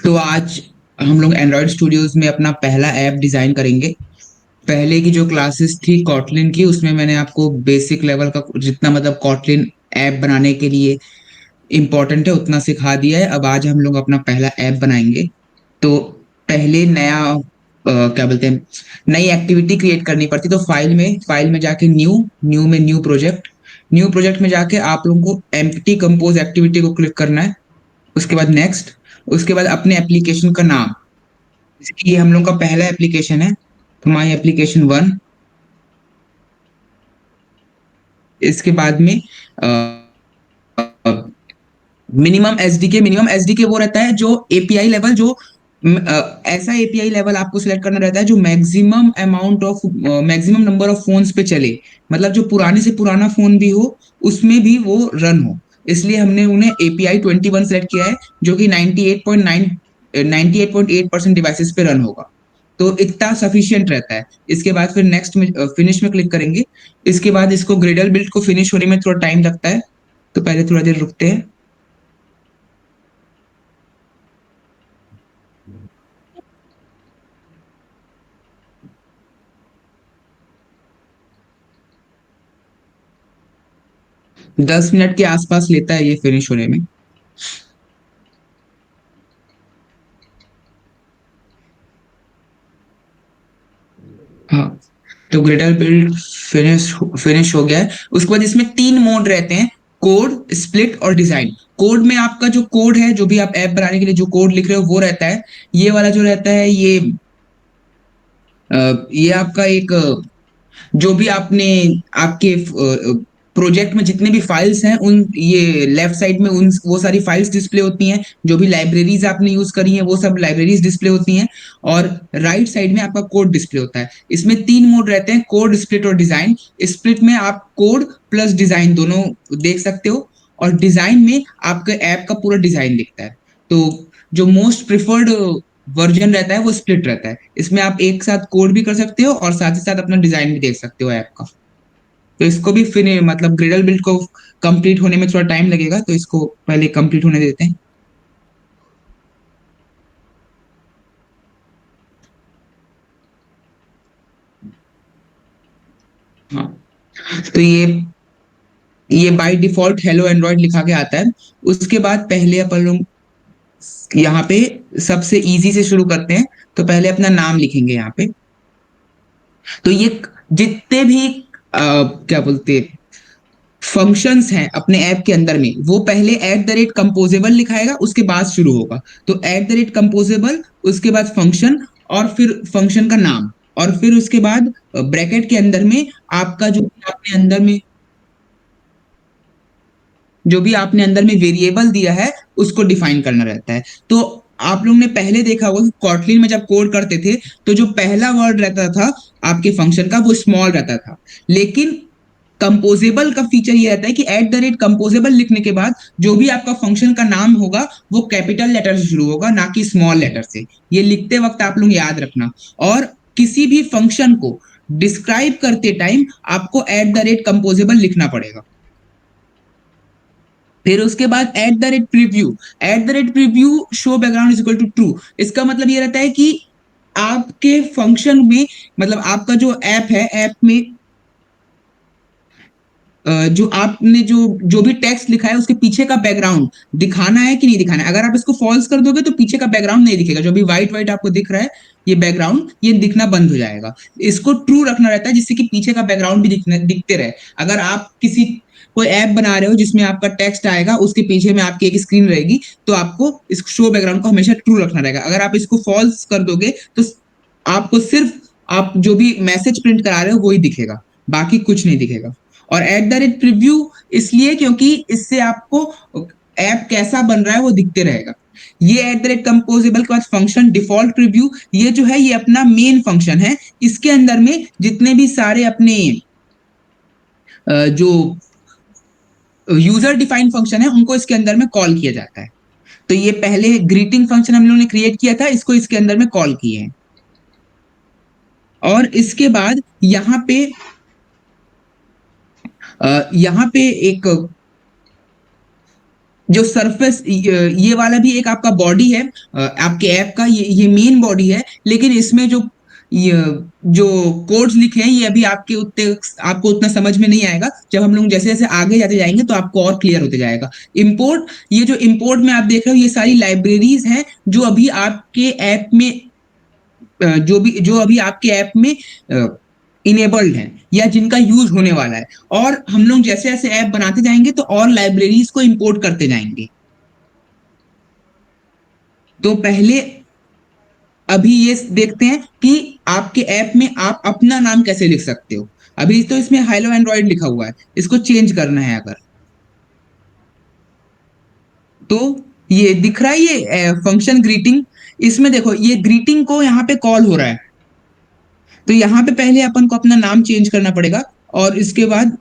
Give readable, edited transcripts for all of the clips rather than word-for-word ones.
तो आज हम लोग एंड्रॉयड स्टूडियोज में अपना पहला ऐप डिजाइन करेंगे। पहले की जो क्लासेस थी कॉटलिन की, उसमें मैंने आपको बेसिक लेवल का जितना मतलब कॉटलिन ऐप बनाने के लिए इम्पोर्टेंट है उतना सिखा दिया है। अब आज हम लोग अपना पहला ऐप बनाएंगे। तो पहले नया क्या बोलते हैं, नई एक्टिविटी क्रिएट करनी पड़ती। तो फाइल में जाके न्यू में न्यू प्रोजेक्ट में जाके आप लोगों को एम्प्टी कंपोज एक्टिविटी को क्लिक करना है। उसके बाद नेक्स्ट, उसके बाद अपने एप्लीकेशन का नाम, जैसे कि ये हम लोग का पहला एप्लीकेशन है तो माई एप्लीकेशन 1। इसके बाद में मिनिमम एसडीके वो रहता है जो एपीआई लेवल, जो ऐसा एपीआई लेवल आपको सिलेक्ट करना रहता है जो मैक्सिमम नंबर ऑफ फोन्स पे चले। मतलब जो पुराने से पुराना फोन भी हो उसमें भी वो रन हो। इसलिए हमने उन्हें एपीआई 21 सेलेक्ट किया है, जो कि 98.8% डिवाइसेस पे रन होगा। तो इतना सफिशियंट रहता है। इसके बाद फिर नेक्स्ट में फिनिश में क्लिक करेंगे। इसके बाद इसको ग्रेडल बिल्ड को फिनिश होने में थोड़ा टाइम लगता है, तो पहले थोड़ा देर रुकते हैं। दस मिनट के आसपास लेता है ये फिनिश होने में। हाँ, तो ग्रेटर बिल्ड फिनिश हो गया है। उसके बाद इसमें तीन मोड रहते हैं, कोड, स्प्लिट और डिजाइन। कोड में आपका जो कोड है, जो भी आप ऐप बनाने के लिए जो कोड लिख रहे हो वो रहता है। ये वाला जो रहता है ये आपका एक जो भी आपने आपके प्रोजेक्ट में जितने भी फाइल्स हैं उन ये लेफ्ट साइड में उन वो सारी फाइल्स डिस्प्ले होती हैं। जो भी लाइब्रेरीज आपने यूज करी हैं वो सब लाइब्रेरीज डिस्प्ले होती हैं। और राइट साइड में आपका कोड डिस्प्ले होता है। इसमें तीन मोड रहते हैं, कोड, स्प्लिट और डिजाइन। स्प्लिट में आप कोड प्लस डिजाइन दोनों देख सकते हो, और डिजाइन में आपके ऐप का पूरा डिजाइन दिखता है। तो जो मोस्ट प्रिफर्ड वर्जन रहता है वो स्प्लिट रहता है। इसमें आप एक साथ कोड भी कर सकते हो और साथ ही साथ अपना डिजाइन भी देख सकते हो ऐप का। तो इसको भी फिर मतलब ग्रेडल बिल्ड को कंप्लीट होने में थोड़ा टाइम लगेगा, तो इसको पहले कंप्लीट होने देते हैं। हाँ, तो ये बाय डिफॉल्ट हेलो एंड्रॉइड लिखा के आता है। उसके बाद पहले अपन लोग यहाँ पे सबसे इजी से शुरू करते हैं। तो पहले अपना नाम लिखेंगे यहाँ पे। तो ये जितने भी क्या बोलते फंक्शंस हैं अपने ऐप के अंदर में, वो पहले एट द रेट कंपोजेबल लिखाएगा, उसके बाद शुरू होगा। तो एट द रेट कंपोजेबल, उसके बाद फंक्शन, और फिर फंक्शन का नाम, और फिर उसके बाद ब्रैकेट के अंदर में आपका जो भी आपने अंदर में वेरिएबल दिया है उसको डिफाइन करना रहता है। तो आप लोग ने पहले देखा होगा कि कॉटलिन में जब कोड करते थे तो जो पहला वर्ड रहता था आपके फंक्शन का वो स्मॉल रहता था। लेकिन कंपोजेबल का फीचर ये रहता है कि एट द रेट कंपोजेबल लिखने के बाद जो भी आपका फंक्शन का नाम होगा वो कैपिटल लेटर से शुरू होगा, ना कि स्मॉल लेटर से। ये लिखते वक्त आप लोग याद रखना। और किसी भी फंक्शन को डिस्क्राइब करते टाइम आपको एट द रेट कंपोजेबल लिखना पड़ेगा। फिर उसके बाद at the rate preview show background is equal to true. इसका मतलब ये रहता है कि आपके फंक्शन में, मतलब आपका जो ऐप है, ऐप में जो आपने जो जो भी टेक्स्ट लिखा है उसके पीछे का बैकग्राउंड दिखाना है कि नहीं दिखाना है। अगर आप इसको फॉल्स कर दोगे तो पीछे का बैकग्राउंड नहीं दिखेगा। जो भी व्हाइट व्हाइट आपको दिख रहा है ये बैकग्राउंड, ये दिखना बंद हो जाएगा। इसको ट्रू रखना रहता है जिससे कि पीछे का बैकग्राउंड भी दिखते रहे। अगर आप किसी कोई ऐप बना रहे हो जिसमें आपका टेक्स्ट आएगा, उसके पीछे में आपकी एक स्क्रीन रहेगी, तो आपको इस शो बैकग्राउंड को हमेशा ट्रू रखना रहेगा। अगर आप इसको फॉल्स कर दोगे तो आपको सिर्फ आप जो भी मैसेज प्रिंट करा रहे हो वही दिखेगा, बाकी कुछ नहीं दिखेगा। और एट द रेट प्रीव्यू इसलिए क्योंकि इससे आपको ऐप कैसा बन रहा है वो दिखते रहेगा। ये एट द रेट कंपोजेबल के बाद फंक्शन डिफॉल्ट प्रीव्यू, ये जो है ये अपना मेन फंक्शन है। इसके अंदर में जितने भी सारे अपने जो यूजर डिफाइंड फंक्शन है उनको इसके अंदर में कॉल किया जाता है। तो ये पहले ग्रीटिंग फंक्शन हम लोगों ने क्रिएट किया था, इसको इसके अंदर में कॉल किए हैं। और इसके बाद यहाँ पे एक जो सरफेस ये वाला भी एक आपका बॉडी है आपके ऐप का, ये मेन बॉडी है, लेकिन इसमें जो ये जो कोड्स लिखे हैं ये अभी आपके उतने आपको उतना समझ में नहीं आएगा। जब हम लोग जैसे जैसे आगे जाते जाएंगे तो आपको और क्लियर होते जाएगा। इंपोर्ट, ये जो इंपोर्ट में आप देख रहे हो ये सारी लाइब्रेरीज हैं जो अभी आपके ऐप में जो अभी आपके ऐप में इनेबल्ड है या जिनका यूज होने वाला है। और हम लोग जैसे जैसे ऐप बनाते जाएंगे तो और लाइब्रेरीज को इंपोर्ट करते जाएंगे। तो पहले अभी ये देखते हैं कि आपके ऐप में आप अपना नाम कैसे लिख सकते हो। अभी तो इसमें हेलो एंड्रॉइड लिखा हुआ है, इसको चेंज करना है अगर, तो ये दिख रहा है ये फंक्शन ग्रीटिंग। इसमें देखो ये ग्रीटिंग को यहाँ पे कॉल हो रहा है, तो यहाँ पे पहले अपन को अपना नाम चेंज करना पड़ेगा और इसके बाद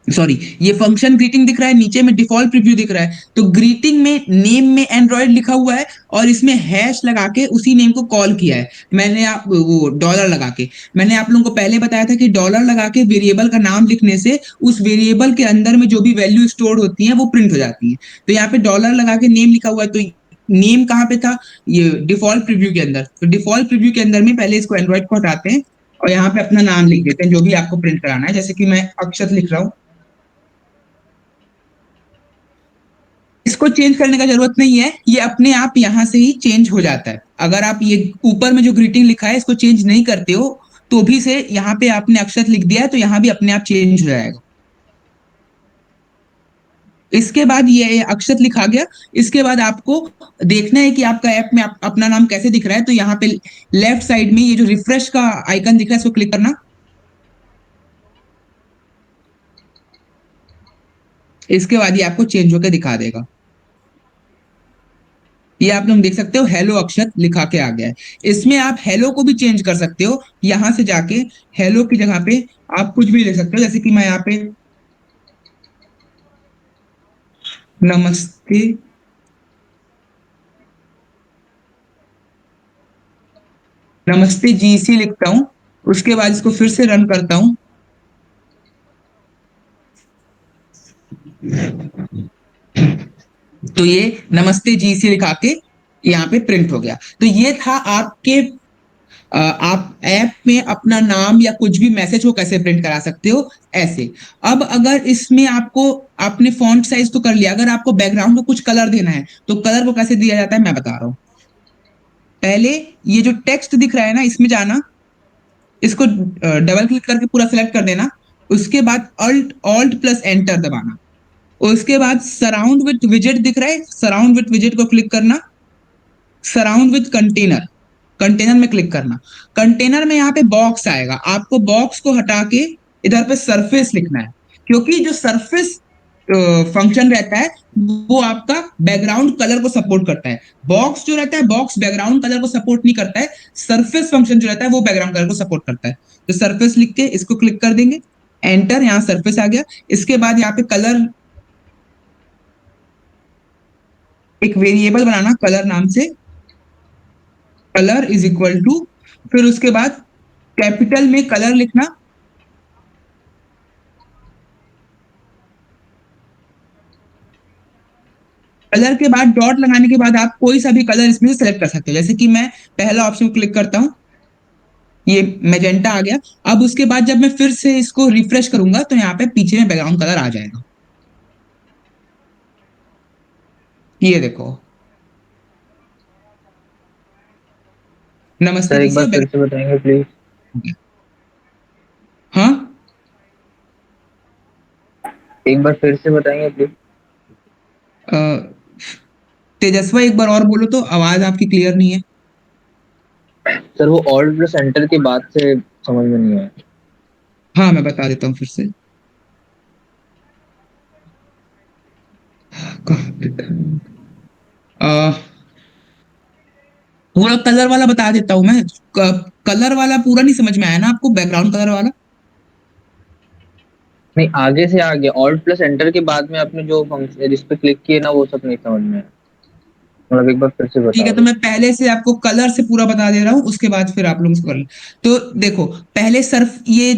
सॉरी, ये फंक्शन ग्रीटिंग दिख रहा है, नीचे में डिफॉल्ट प्रीव्यू दिख रहा है। तो ग्रीटिंग में नेम में एंड्रॉइड लिखा हुआ है और इसमें हैश लगा के उसी नेम को कॉल किया है मैंने, आप वो डॉलर लगा के। मैंने आप लोगों को पहले बताया था कि डॉलर लगा के वेरिएबल का नाम लिखने से उस वेरिएबल के अंदर में जो भी वैल्यू स्टोर होती है वो प्रिंट हो जाती है। तो यहाँ पे डॉलर लगा के नेम लिखा हुआ है, तो नेम कहाँ पे था, ये डिफॉल्ट प्रीव्यू के अंदर। तो डिफॉल्ट प्रीव्यू के अंदर में पहले इसको एंड्रॉइड को हटाते हैं और यहाँ पे अपना नाम लिख देते हैं जो भी आपको प्रिंट कराना है। जैसे कि मैं अक्षत लिख रहा हूँ, इसको चेंज करने का जरूरत नहीं है, ये अपने आप यहां से ही चेंज हो जाता है। अगर आप ये ऊपर में जो ग्रीटिंग लिखा है इसको चेंज नहीं करते हो तो भी से यहाँ पे आपने अक्षत लिख दिया है तो यहाँ भी अपने आप चेंज हो जाएगा। इसके बाद ये अक्षत लिखा गया। इसके बाद आपको देखना है कि आपका ऐप में अपना नाम कैसे दिख रहा है। तो यहाँ पे लेफ्ट साइड में ये जो रिफ्रेश का आइकन दिख रहा है इसको क्लिक करना। इसके बाद ये आपको चेंज होकर दिखा देगा। ये आप लोग देख सकते हो हेलो अक्षत लिखा के आ गया है। इसमें आप हेलो को भी चेंज कर सकते हो, यहां से जाके हेलो की जगह पे आप कुछ भी लिख सकते हो। जैसे कि मैं यहाँ पे नमस्ते नमस्ते जीसी लिखता हूं। उसके बाद इसको फिर से रन करता हूं। तो ये नमस्ते जीसी लिखा के यहाँ पे प्रिंट हो गया। तो ये था आपके आप ऐप में अपना नाम या कुछ भी मैसेज को कैसे प्रिंट करा सकते हो ऐसे। अब अगर इसमें आपको आपने फॉन्ट साइज तो कर लिया, अगर आपको बैकग्राउंड को कुछ कलर देना है तो कलर को कैसे दिया जाता है मैं बता रहा हूं। पहले ये जो टेक्स्ट दिख रहा है ना इसमें जाना, इसको डबल क्लिक करके पूरा सिलेक्ट कर देना। उसके बाद अल्ट ऑल्ट प्लस एंटर दबाना। उसके बाद सराउंड विथ विजेट दिख रहा है, सराउंड विथ विजेट को क्लिक करना। सराउंड विथ कंटेनर, कंटेनर में क्लिक करना। कंटेनर में यहाँ पे बॉक्स आएगा, आपको बॉक्स को हटा के इधर पे सरफेस लिखना है, क्योंकि जो सरफेस फंक्शन रहता है वो आपका बैकग्राउंड कलर को सपोर्ट करता है। बॉक्स जो रहता है बॉक्स बैकग्राउंड कलर को सपोर्ट नहीं करता है, सरफेस फंक्शन जो रहता है वो बैकग्राउंड कलर को सपोर्ट करता है। तो सरफेस लिख के इसको क्लिक कर देंगे, एंटर, यहाँ सरफेस आ गया। इसके बाद यहाँ पे कलर, एक वेरिएबल बनाना कलर नाम से, कलर इज इक्वल टू, फिर उसके बाद कैपिटल में कलर लिखना। कलर के बाद डॉट लगाने के बाद आप कोई सा भी कलर इसमें से सेलेक्ट कर सकते हो। जैसे कि मैं पहला ऑप्शन क्लिक करता हूं, ये मैजेंटा आ गया। अब उसके बाद जब मैं फिर से इसको रिफ्रेश करूंगा तो यहाँ पे पीछे में बैकग्राउंड कलर आ जाएगा। ये देखो, नमस्ते सर जी एक बार से फिर से बताएंगे प्लीज। हाँ, एक बार फिर से बताएंगे प्लीज। अ, तेजस्वा एक बार और बोलो, तो आवाज आपकी क्लियर नहीं है। सर वो ऑल्ट प्लस एंटर के बाद से समझ में नहीं आया। हाँ मैं बता देता हूँ फिर से। कहाँ पे था? पूरा कलर वाला बता देता हूँ मैं। कलर वाला पूरा नहीं समझ में आया ना आपको, बैकग्राउंड कलर वाला? नहीं, आगे से आगे ऑल्ट प्लस एंटर के बाद में आपने जो फंक्शन जिस पे क्लिक किए ना वो सब नहीं समझ में आया। मतलब एक बार फिर से ठीक बता है, तो दो। मैं पहले से आपको कलर से पूरा बता दे रहा हूँ, उसके बाद फिर आप लोग इसको कर लें। तो देखो, पहले सिर्फ ये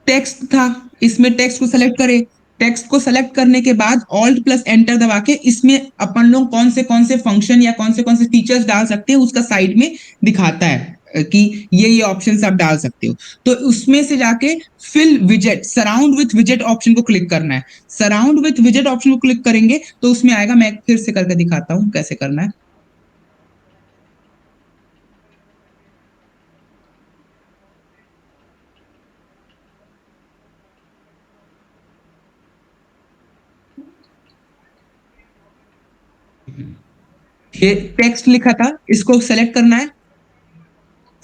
टेक्स्ट था, इसमें टेक्स्ट को सेलेक्ट करें, टेक्स्ट को सेलेक्ट करने के बाद ऑल्ट प्लस एंटर दबा के इसमें अपन लोग कौन से फंक्शन या कौन से फीचर्स डाल सकते हैं उसका साइड में दिखाता है कि ये ऑप्शंस आप डाल सकते हो। तो उसमें से जाके फिल विजेट, सराउंड विथ विजेट ऑप्शन को क्लिक करना है। सराउंड विथ विजेट ऑप्शन को क्लिक करेंगे तो उसमें आएगा, मैं फिर से करके दिखाता हूं कैसे करना है। ये टेक्स्ट लिखा था, इसको सेलेक्ट करना है,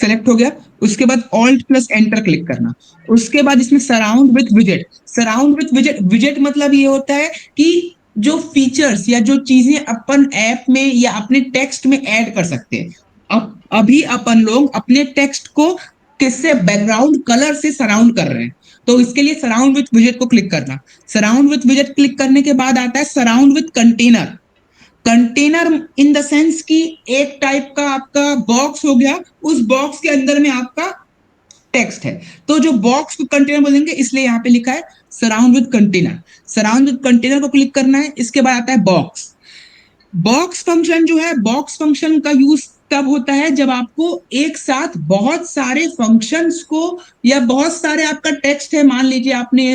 सेलेक्ट हो गया। उसके बाद ऑल्ट प्लस एंटर क्लिक करना। उसके बाद इसमें सराउंड विथ विजेट, सराउंड विथ विजेट, विजेट मतलब ये होता है कि जो फीचर्स या जो चीजें अपन ऐप में या अपने टेक्स्ट में ऐड कर सकते हैं। अब अभी अपन लोग अपने टेक्स्ट को किससे, बैकग्राउंड कलर से सराउंड कर रहे हैं, तो इसके लिए सराउंड विथ विजेट को क्लिक करना। सराउंड विथ विजेट क्लिक करने के बाद आता है surround with container. Container in the sense कि एक टाइप का आपका बॉक्स हो गया, उस बॉक्स के अंदर में आपका टेक्स्ट है, तो जो बॉक्स को कंटेनर बोलेंगे, इसलिए यहाँ पे लिखा है surround with container. Surround with container को क्लिक करना है। इसके बाद आता है बॉक्स। बॉक्स फंक्शन जो है, बॉक्स फंक्शन का यूज तब होता है जब आपको एक साथ बहुत सारे फंक्शंस को या बहुत सारे आपका टेक्स्ट है, मान लीजिए आपने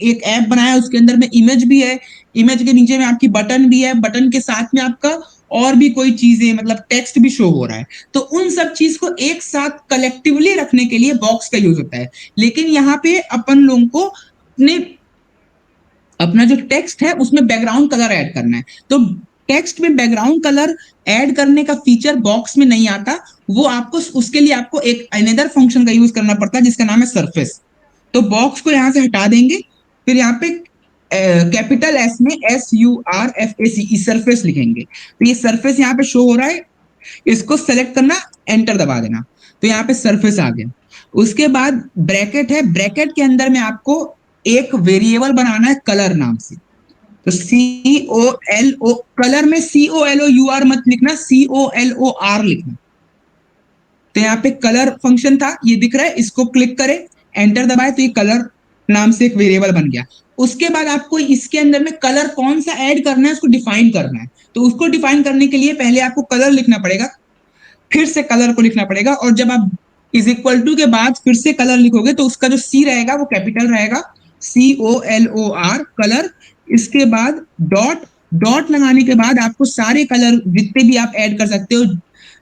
एक ऐप बनाया, उसके अंदर में इमेज भी है, इमेज के नीचे में आपकी बटन भी है, बटन के साथ में आपका और भी कोई चीजें मतलब टेक्स्ट भी शो हो रहा है, तो उन सब चीज को एक साथ कलेक्टिवली रखने के लिए बॉक्स का यूज होता है। लेकिन यहाँ पे अपन लोगों को अपना जो टेक्स्ट है उसमें बैकग्राउंड कलर ऐड करना है, तो टेक्स्ट में बैकग्राउंड कलर ऐड करने का फीचर बॉक्स में नहीं आता, वो आपको उसके लिए आपको एक अनदर फंक्शन का यूज करना पड़ता है जिसका नाम है सरफेस। तो बॉक्स को यहां से हटा देंगे, फिर यहाँ पे कैपिटल एस में SURFACE सरफेस लिखेंगे, तो ये सरफेस यहाँ पे शो हो रहा है, इसको सेलेक्ट करना, एंटर दबा देना, तो यहाँ पे सरफेस आ गया। उसके बाद ब्रैकेट है, ब्रैकेट के अंदर में आपको एक वेरिएबल बनाना है कलर नाम से, तो COLO, कलर में COLOUR मत लिखना, COLOR लिखना। तो यहाँ पे कलर फंक्शन था, ये दिख रहा है, इसको क्लिक करें, एंटर दबाए, तो ये कलर नाम से एक वेरिएबल बन गया। उसके बाद आपको इसके अंदर में कलर कौन सा ऐड करना है उसको डिफाइन करना है, तो उसको डिफाइन करने के लिए पहले आपको कलर लिखना पड़ेगा, फिर से कलर को लिखना पड़ेगा, और जब आप इज इक्वल टू के बाद फिर से कलर लिखोगे तो उसका जो C रहेगा वो कैपिटल रहेगा, COLOR कलर। इसके बाद डॉट, डॉट लगाने के बाद आपको सारे कलर जितने भी आप ऐड कर सकते हो,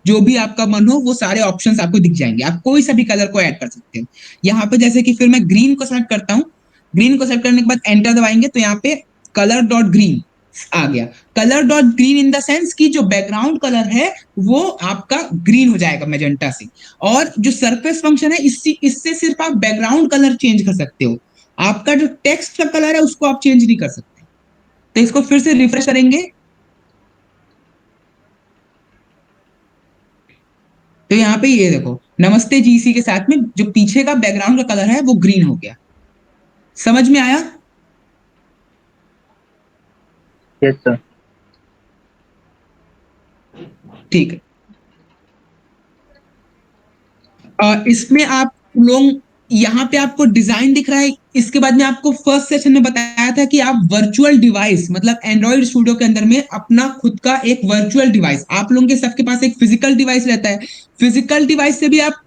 जो भी आपका मन हो वो सारे ऑप्शंस आपको दिख जाएंगे, आप कोई सा भी कलर को ऐड कर सकते हो। यहाँ पे जैसे कि फिर मैं ग्रीन को सेलेक्ट करता हूँ, ग्रीन को सेलेक्ट करने के बाद एंटर दबाएंगे तो यहाँ पे कलर डॉट ग्रीन आ गया। Colour dot green in the sense कि जो बैकग्राउंड कलर है वो आपका ग्रीन हो जाएगा मैजेंटा से, और जो सरफेस फंक्शन है इससे सिर्फ आप बैकग्राउंड कलर चेंज कर सकते हो, आपका जो टेक्स्ट का कलर है उसको आप चेंज नहीं कर सकते। तो इसको फिर से रिफ्रेश करेंगे, तो यहाँ पे ये देखो नमस्ते जीसी के साथ में जो पीछे का बैकग्राउंड का कलर है वो ग्रीन हो गया। समझ में आया? Yes sir. ठीक है। इसमें आप लोग यहाँ पे आपको डिजाइन दिख रहा है, इसके बाद में आपको फर्स्ट सेशन में बताया था कि आप वर्चुअल डिवाइस मतलब एंड्रॉइड स्टूडियो के अंदर में अपना खुद का एक वर्चुअल डिवाइस, आप लोगों के सबके पास एक फिजिकल डिवाइस रहता है, फिजिकल डिवाइस से भी आप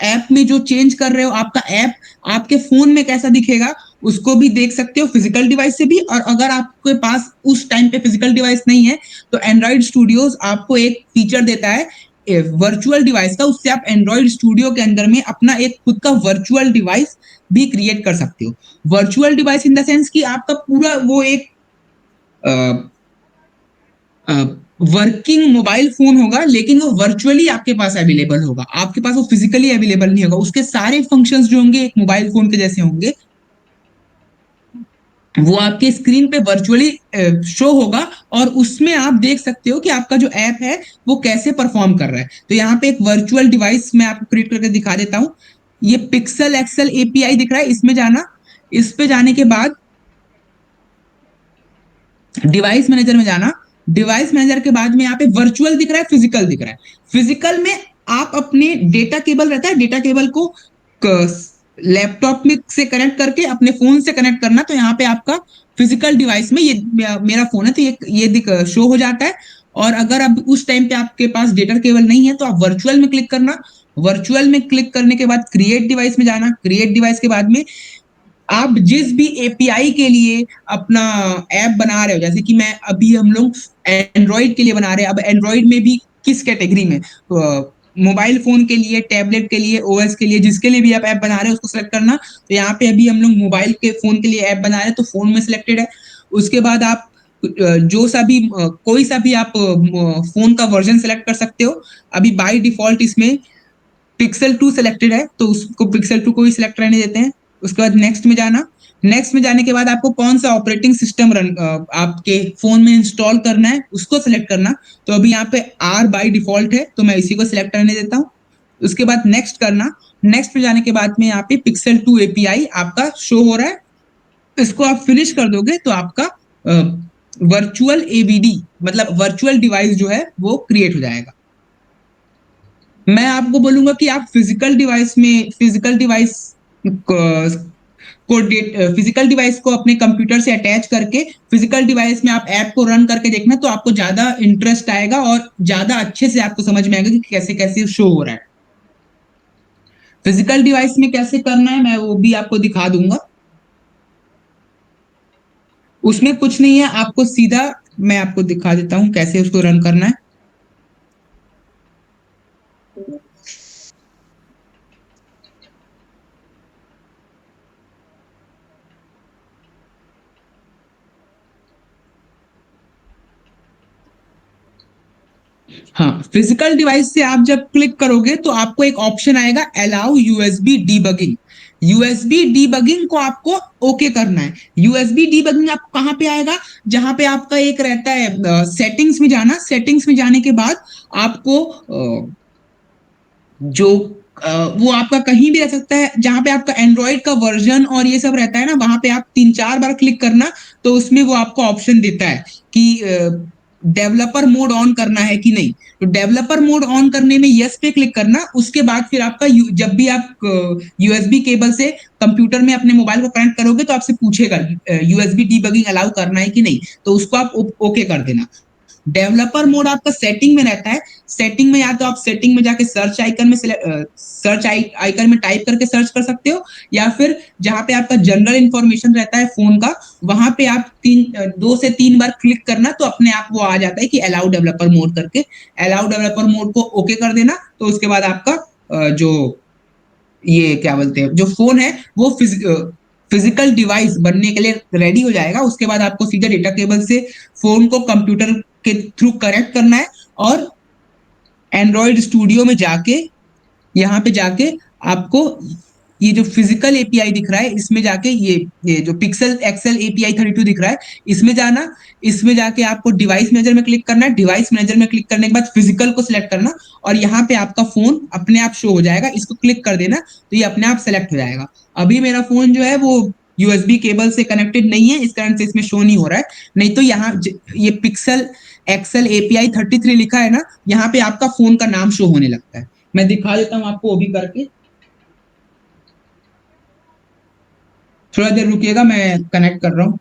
ऐप में जो चेंज कर रहे हो, आपका ऐप आपके फोन में कैसा दिखेगा उसको भी देख सकते हो फिजिकल डिवाइस से भी। और अगर आपके पास उस टाइम पे फिजिकल डिवाइस नहीं है तो एंड्रॉइड स्टूडियोज आपको एक फीचर देता है वर्चुअल डिवाइस का, उससे आप एंड्रॉइड स्टूडियो के अंदर में अपना एक खुद का वर्चुअल डिवाइस भी क्रिएट कर सकते हो। Virtual device in the sense कि आपका पूरा वो एक वर्किंग मोबाइल फोन होगा, लेकिन वो वर्चुअली आपके पास अवेलेबल होगा, आपके पास वो फिजिकली अवेलेबल नहीं होगा, उसके सारे फंक्शंस जो होंगे एक मोबाइल फोन के जैसे होंगे, वो आपके स्क्रीन पे वर्चुअली शो होगा, और उसमें आप देख सकते हो कि आपका जो ऐप है वो कैसे परफॉर्म कर रहा है। तो यहाँ पे एक वर्चुअल डिवाइस मैं आपको क्रिएट करके दिखा देता हूँ। ये पिक्सल एक्सेल API दिख रहा है, इसमें जाना, इस पे जाने के बाद डिवाइस मैनेजर में जाना, डिवाइस मैनेजर के बाद में यहाँ पे वर्चुअल दिख रहा है, फिजिकल दिख रहा है। फिजिकल में आप अपने डेटा केबल रहता है, डेटा केबल को लैपटॉप में से कनेक्ट करके अपने फोन से कनेक्ट करना, तो यहाँ पे आपका फिजिकल डिवाइस में ये मेरा फोन है तो ये दिख शो हो जाता है। और अगर अब उस टाइम पे आपके पास डेटा केबल नहीं है तो आप वर्चुअल में क्लिक करना। वर्चुअल में क्लिक करने के बाद क्रिएट डिवाइस में जाना। क्रिएट डिवाइस के बाद में आप जिस भी एपीआई के लिए अपना ऐप बना रहे हो, जैसे कि मैं अभी हम लोग एंड्रॉइड के लिए बना रहे हैं, अब एंड्रॉइड में भी किस कैटेगरी में, मोबाइल फोन के लिए, टैबलेट के लिए, ओएस के लिए, जिसके लिए भी आप ऐप बना रहे हो उसको सेलेक्ट करना। तो यहाँ पे अभी हम लोग मोबाइल के फोन के लिए ऐप बना रहे हैं तो फोन में सिलेक्टेड है। उसके बाद आप जो सा भी कोई सा भी आप फोन का वर्जन सेलेक्ट कर सकते हो। अभी बाय डिफॉल्ट इसमें पिक्सल 2 सिलेक्टेड है तो उसको पिक्सल 2 को ही सिलेक्ट रहने देते हैं। उसके बाद नेक्स्ट में जाना। नेक्स्ट में जाने के बाद आपको कौन सा ऑपरेटिंग सिस्टम रन आपके फोन में इंस्टॉल करना है उसको सिलेक्ट करना। तो अभी यहाँ पे आर बाई डिफॉल्ट है तो मैं इसी को सिलेक्ट करने देता हूँ। उसके बाद नेक्स्ट करना। नेक्स्ट पे जाने के बाद में यहाँ पे पिक्सल 2 एपीआई आपका शो हो रहा है। इसको आप फिनिश कर दोगे तो आपका वर्चुअल एवीडी मतलब वर्चुअल डिवाइस जो है वो क्रिएट हो जाएगा। मैं आपको बोलूंगा कि आप फिजिकल डिवाइस फिजिकल डिवाइस को अपने कंप्यूटर से अटैच करके फिजिकल डिवाइस में आप ऐप को रन करके देखना तो आपको ज्यादा इंटरेस्ट आएगा और ज्यादा अच्छे से आपको समझ में आएगा कि कैसे कैसे शो हो रहा है। फिजिकल डिवाइस में कैसे करना है मैं वो भी आपको दिखा दूंगा। उसमें कुछ नहीं है, आपको सीधा मैं आपको दिखा देता हूं कैसे उसको रन करना है। हाँ, फिजिकल डिवाइस से आप जब क्लिक करोगे तो आपको एक ऑप्शन आएगा allow USB debugging. USB debugging को आपको ओके करना है। यूएसबी डीबगिंग आपको कहाँ पे आएगा, जहां पे आपका एक रहता है सेटिंग्स में जाना। सेटिंग्स में जाने के बाद आपको जो वो आपका कहीं भी रह सकता है, जहां पे आपका एंड्रॉइड का वर्जन और ये सब रहता है ना, वहां पे आप 3-4 बार क्लिक करना तो उसमें वो आपको ऑप्शन देता है कि डेवलपर मोड ऑन करना है कि नहीं। तो डेवलपर मोड ऑन करने में यस पे क्लिक करना। उसके बाद फिर आपका जब भी आप यूएसबी केबल से कंप्यूटर में अपने मोबाइल को कनेक्ट करोगे तो आपसे पूछेगा यूएसबी डीबगिंग अलाउ करना है कि नहीं, तो उसको आप ओके कर देना। डेवलपर मोड आपका सेटिंग में रहता है। सेटिंग में या तो आप सेटिंग में जाके सर्च आइकन में टाइप करके सर्च कर सकते हो, या फिर जहां पे आपका जनरल इंफॉर्मेशन रहता है फोन का, वहां पे आप 2 से 3 बार क्लिक करना तो अपने आप वो आ जाता है कि अलाउ डेवलपर मोड करके। अलाउ डेवलपर मोड को ओके कर देना तो उसके बाद आपका जो ये क्या बोलते हैं जो फोन है वो फिजिकल डिवाइस बनने के लिए रेडी हो जाएगा। उसके बाद आपको सीधा डेटा केबल से फोन को कंप्यूटर के थ्रू कनेक्ट करना है और एंड्रॉइड स्टूडियो में जाके यहाँ पे जाके आपको ये जो फिजिकल एपीआई दिख रहा है इसमें जाके ये जो पिक्सल एक्सेल एपीआई 32 दिख रहा है इसमें जाना। इसमें जाके आपको डिवाइस मैनेजर में क्लिक करना है। डिवाइस मैनेजर में क्लिक करने के बाद फिजिकल को सिलेक्ट करना और यहाँ पे आपका फोन अपने आप शो हो जाएगा। इसको क्लिक कर देना तो ये अपने आप सेलेक्ट हो जाएगा। अभी मेरा फोन जो है वो यूएसबी केबल से कनेक्टेड नहीं है, इस कारण से इसमें शो नहीं हो रहा है। नहीं तो यहाँ ये पिक्सल एक्सेल एपीआई 33 लिखा है ना, यहाँ पे आपका फोन का नाम शो होने लगता है। मैं दिखा देता हूं आपको वो भी करके। थोड़ा देर रुकिएगा, मैं कनेक्ट कर रहा हूँ।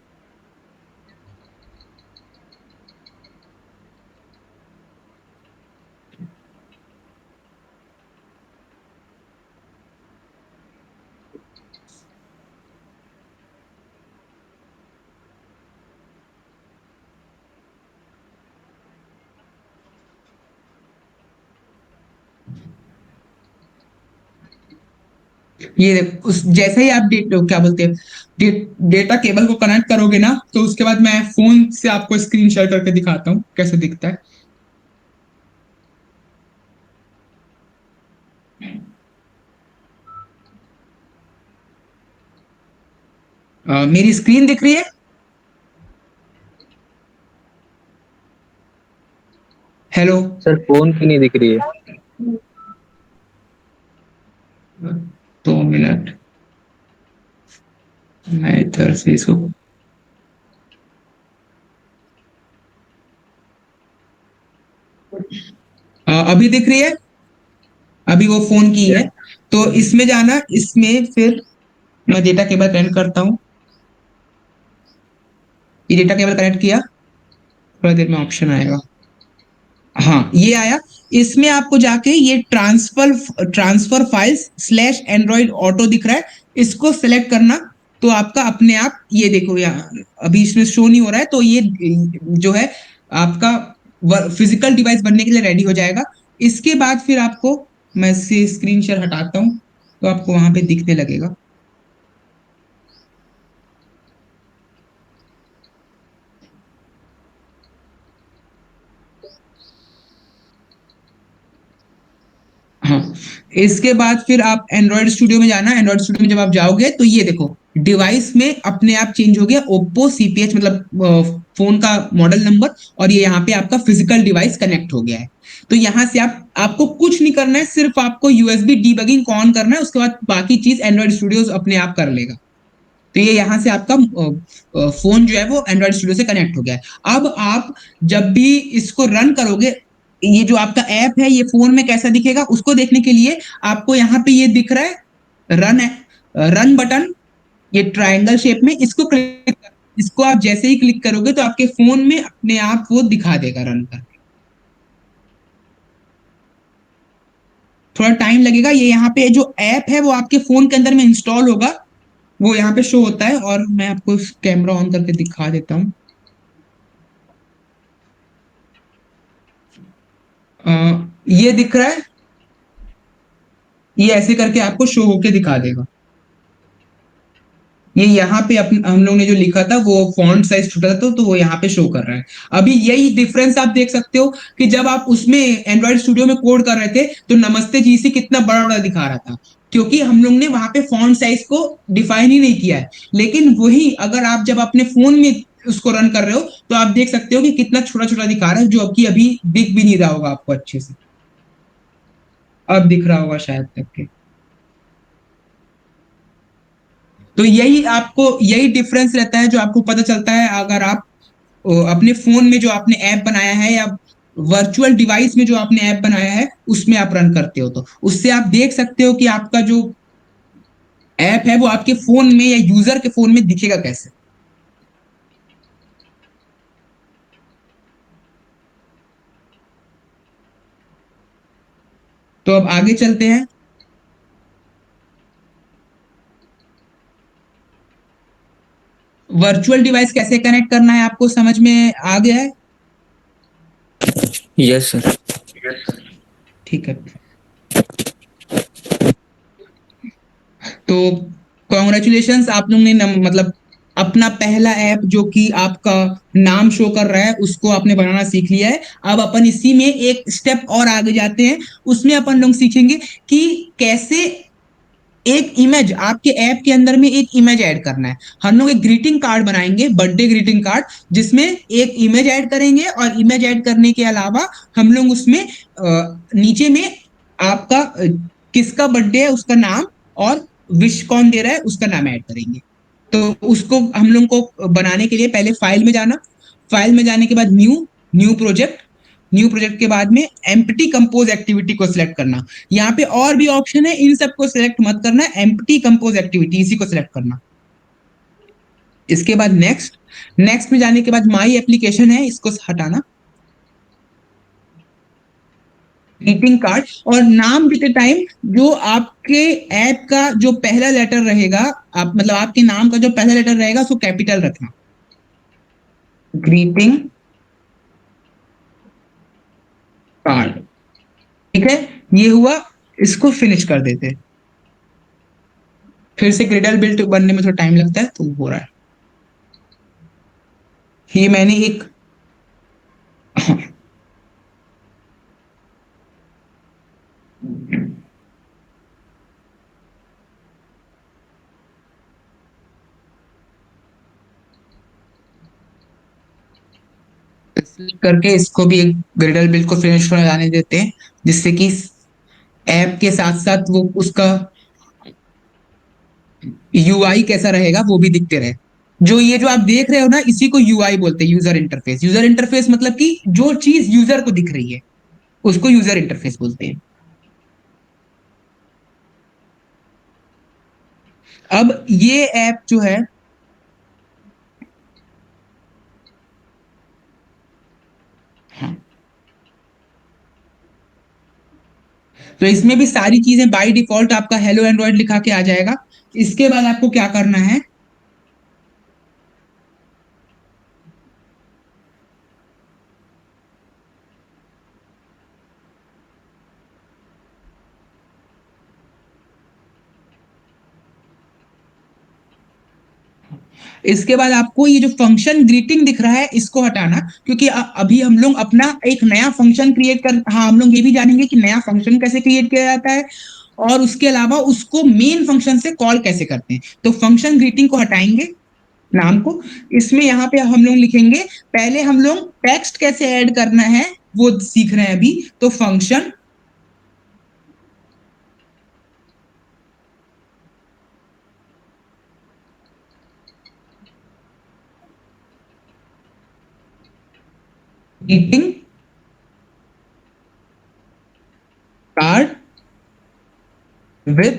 ये उस जैसे ही आप क्या बोलते हैं डेटा केबल को कनेक्ट करोगे ना तो उसके बाद मैं फोन से आपको स्क्रीन शेयर करके दिखाता हूँ कैसे दिखता है। मेरी स्क्रीन दिख रही है। हेलो। सर फोन की नहीं दिख रही है। 2 मिनट, मैं इधर से इसको अभी दिख रही है। अभी वो फोन की है। तो इसमें जाना, इसमें फिर मैं डेटा केबल कनेक्ट करता हूँ। ये डेटा केबल कनेक्ट किया, थोड़ा देर में ऑप्शन आएगा। हाँ, ये आया। इसमें आपको जाके ये transfer files slash Android auto दिख रहा है, इसको सेलेक्ट करना। तो आपका अपने आप, ये देखो यहाँ अभी इसमें शो नहीं हो रहा है, तो ये जो है आपका फिजिकल डिवाइस बनने के लिए रेडी हो जाएगा। इसके बाद फिर आपको, मैं से स्क्रीन शेयर हटाता हूँ तो आपको वहां पे दिखने लगेगा। हाँ, इसके बाद फिर आप एंड्रॉइड स्टूडियो में जाना। एंड्रॉइड स्टूडियो में जब आप जाओगे तो ये देखो डिवाइस में अपने आप चेंज हो गया, ओप्पो सीपीएच मतलब फोन का मॉडल नंबर, और ये यहाँ पे आपका फिजिकल डिवाइस कनेक्ट हो गया है। तो यहाँ से आपको कुछ नहीं करना है, सिर्फ आपको यूएसबी डीबगिंग को ऑन करना है, उसके बाद बाकी चीज एंड्रॉइड स्टूडियो अपने आप कर लेगा। तो ये यहाँ से आपका फोन जो है वो एंड्रॉइड स्टूडियो से कनेक्ट हो गया है। अब आप जब भी इसको रन करोगे, ये जो आपका ऐप है ये फोन में कैसा दिखेगा उसको देखने के लिए आपको यहाँ पे ये दिख रहा है रन रन बटन, ये ट्रायंगल शेप में, इसको क्लिक कर, इसको आप जैसे ही क्लिक करोगे तो आपके फोन में अपने आप वो दिखा देगा रन कर। थोड़ा टाइम लगेगा, ये यहाँ पे जो ऐप है वो आपके फोन के अंदर में इंस्टॉल होगा, वो यहाँ पे शो होता है। और मैं आपको कैमरा ऑन करके दिखा देता हूँ। ये दिख रहा है, ये ऐसे करके आपको शो होके दिखा देगा। ये यहाँ पे हम लोग ने जो लिखा था वो फॉन्ट साइज छोटा था, तो वो यहाँ पे शो कर रहा है। अभी यही डिफरेंस आप देख सकते हो कि जब आप उसमें एंड्रॉइड स्टूडियो में कोड कर रहे थे तो नमस्ते जीसी कितना बड़ा बड़ा दिखा रहा था, क्योंकि हम लोग ने वहां पे फॉन्ट साइज को डिफाइन ही नहीं किया है। लेकिन वही अगर आप जब अपने फोन में उसको रन कर रहे हो तो आप देख सकते हो कि कितना छोटा छोटा दिखा रहा है, जो कि अभी दिख भी नहीं रहा होगा आपको अच्छे से। अब दिख रहा होगा शायद तक के। तो यही आपको, यही डिफरेंस रहता है जो आपको पता चलता है अगर आप अपने फोन में जो आपने ऐप बनाया है या वर्चुअल डिवाइस में जो आपने ऐप बनाया है उसमें आप रन करते हो, तो उससे आप देख सकते हो कि आपका जो ऐप है वो आपके फोन में या यूजर के फोन में दिखेगा कैसे। तो अब आगे चलते हैं। वर्चुअल डिवाइस कैसे कनेक्ट करना है आपको समझ में आ गया है? Yes sir. ठीक है। तो कॉन्ग्रेचुलेशंस, आप लोग ने मतलब अपना पहला ऐप जो कि आपका नाम शो कर रहा है उसको आपने बनाना सीख लिया है। अब अपन इसी में एक स्टेप और आगे जाते हैं, उसमें अपन लोग सीखेंगे कि कैसे एक इमेज, आपके ऐप के अंदर में एक इमेज ऐड करना है। हम लोग एक ग्रीटिंग कार्ड बनाएंगे, बर्थडे ग्रीटिंग कार्ड, जिसमें एक इमेज ऐड करेंगे, और इमेज ऐड करने के अलावा हम लोग उसमें नीचे में आपका किसका बर्थडे है उसका नाम, और विश कौन दे रहा है उसका नाम ऐड करेंगे। तो उसको हम लोग को बनाने के लिए पहले फाइल में जाना। फाइल में जाने के बाद new, new project, new project के बाद में एम्प्टी कंपोज एक्टिविटी को सिलेक्ट करना। यहाँ पे और भी ऑप्शन है, इन सबको सिलेक्ट मत करना, एम्प्टी कंपोज एक्टिविटी इसी को सिलेक्ट करना। इसके बाद नेक्स्ट, नेक्स्ट में जाने के बाद माई एप्लीकेशन है, इसको हटाना। ग्रीटिंग कार्ड, और नाम देते टाइम जो आपके ऐप का जो पहला लेटर रहेगा, आप मतलब आपके नाम का जो पहला लेटर रहेगा उसको कैपिटल रखना। ग्रीटिंग कार्ड, ठीक है, ये हुआ। इसको फिनिश कर देते हैं। फिर से ग्रेडल बिल्ट बनने में थोड़ा टाइम लगता है, तो हो रहा है। ये मैंने एक करके इसको भी एक ग्रेडल बिल्ट को फिनिश होने जाने देते हैं, जिससे कि ऐप के साथ साथ वो उसका यूआई कैसा रहेगा वो भी दिखते रहे। जो ये जो आप देख रहे हो ना, इसी को यूआई बोलते हैं, यूजर इंटरफेस। यूजर इंटरफेस मतलब कि जो चीज यूजर को दिख रही है उसको यूजर इंटरफेस बोलते हैं। अब ये ऐप जो है, हाँ, तो इसमें भी सारी चीजें बाय डिफॉल्ट आपका हेलो एंड्रॉइड लिखा के आ जाएगा। इसके बाद आपको क्या करना है, इसके बाद आपको ये जो फंक्शन ग्रीटिंग दिख रहा है इसको हटाना, क्योंकि अभी हम लोग अपना एक नया फंक्शन क्रिएट कर, हाँ, हम लोग ये भी जानेंगे कि नया फंक्शन कैसे क्रिएट किया जाता है और उसके अलावा उसको मेन फंक्शन से कॉल कैसे करते हैं। तो फंक्शन ग्रीटिंग को हटाएंगे नाम को। इसमें यहाँ पे हम लोग लिखेंगे, पहले हम लोग टेक्स्ट कैसे ऐड करना है वो सीख रहे हैं अभी। तो function greeting card with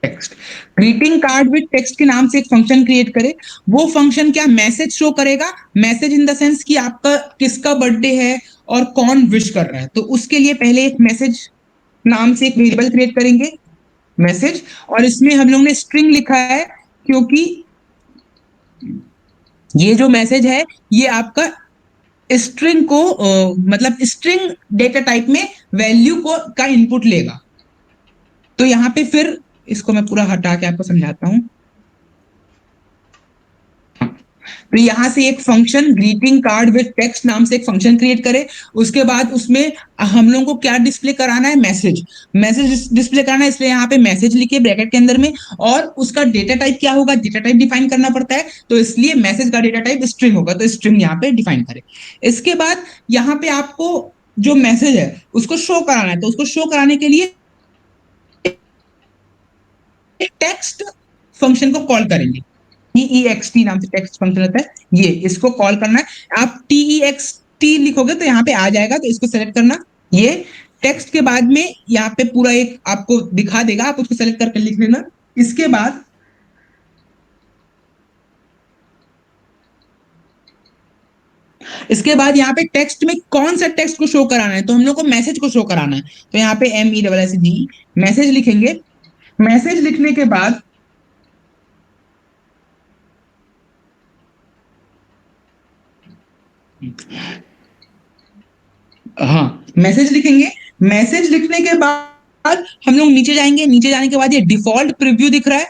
text, greeting card with text के नाम से एक फंक्शन क्रिएट करे। वो फंक्शन क्या मैसेज शो करेगा, मैसेज इन द सेंस कि आपका किसका बर्थडे है और कौन विश कर रहा है। तो उसके लिए पहले एक मैसेज नाम से एक वेरिएबल क्रिएट करेंगे, मैसेज, और इसमें हम लोग ने स्ट्रिंग लिखा है क्योंकि ये जो मैसेज है ये आपका स्ट्रिंग को मतलब स्ट्रिंग डेटा टाइप में वैल्यू को का इनपुट लेगा। तो यहाँ पे फिर इसको मैं पूरा हटा के आपको समझाता हूँ। तो यहां से एक function greeting card with text नाम से एक फंक्शन क्रिएट करे। उसके बाद उसमें हम लोगों को क्या डिस्प्ले कराना है, मैसेज, मैसेज डिस्प्ले कराना है, इसलिए यहाँ पे मैसेज लिखे ब्रैकेट के अंदर में। और उसका डेटा टाइप क्या होगा, डेटा टाइप डिफाइन करना पड़ता है, तो इसलिए मैसेज का डेटा टाइप स्ट्रिंग होगा, तो स्ट्रिंग यहाँ पे डिफाइन करे। इसके बाद यहाँ पे आपको जो मैसेज है उसको शो कराना है, तो उसको शो कराने के लिए टेक्स्ट फंक्शन को कॉल करेंगे। टीईएक्सटी नाम से टेक्स्ट फंक्शन होता है, ये इसको कॉल करना है। आप टीईएक्सटी लिखोगे तो यहाँ पे आ जाएगा, तो इसको सेलेक्ट करना। ये टेक्स्ट के बाद में यहाँ पे पूरा एक आपको दिखा देगा, आप उसको सेलेक्ट करके लिख लेना। इसके बाद यहाँ पे टेक्स्ट में कौन सा टेक्स्ट को शो कराना है, तो हम लोग को मैसेज को शो कराना है। तो यहाँ पे MESSG मैसेज लिखेंगे। मैसेज लिखने के बाद हाँ, मैसेज लिखेंगे। मैसेज लिखने के बाद हम लोग नीचे जाएंगे, नीचे जाने के बाद ये डिफॉल्ट प्रीव्यू दिख रहा है,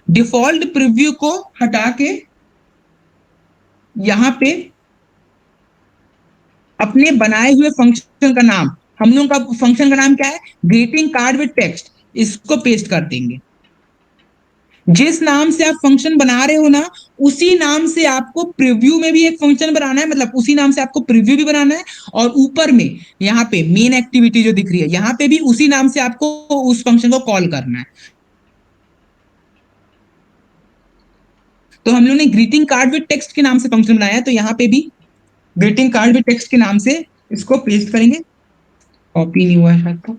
डिफॉल्ट प्रीव्यू को हटा के यहाँ पे अपने बनाए हुए फंक्शन का नाम, हम लोग का फंक्शन का नाम क्या है, ग्रीटिंग कार्ड विद टेक्स्ट, इसको पेस्ट कर देंगे। जिस नाम से आप फंक्शन बना रहे हो ना, उसी नाम से आपको प्रीव्यू में भी एक फंक्शन बनाना है, मतलब उसी नाम से आपको प्रीव्यू भी बनाना है। और ऊपर में यहाँ पे मेन एक्टिविटी जो दिख रही है, यहाँ पे भी उसी नाम से आपको उस फंक्शन को कॉल करना है। तो हम लोग ने ग्रीटिंग कार्ड विद टेक्स्ट के नाम से फंक्शन बनाया है, तो यहाँ पे भी ग्रीटिंग कार्ड विद टेक्स्ट के नाम से इसको पेस्ट करेंगे। कॉपी नहीं हुआ है शायद, तो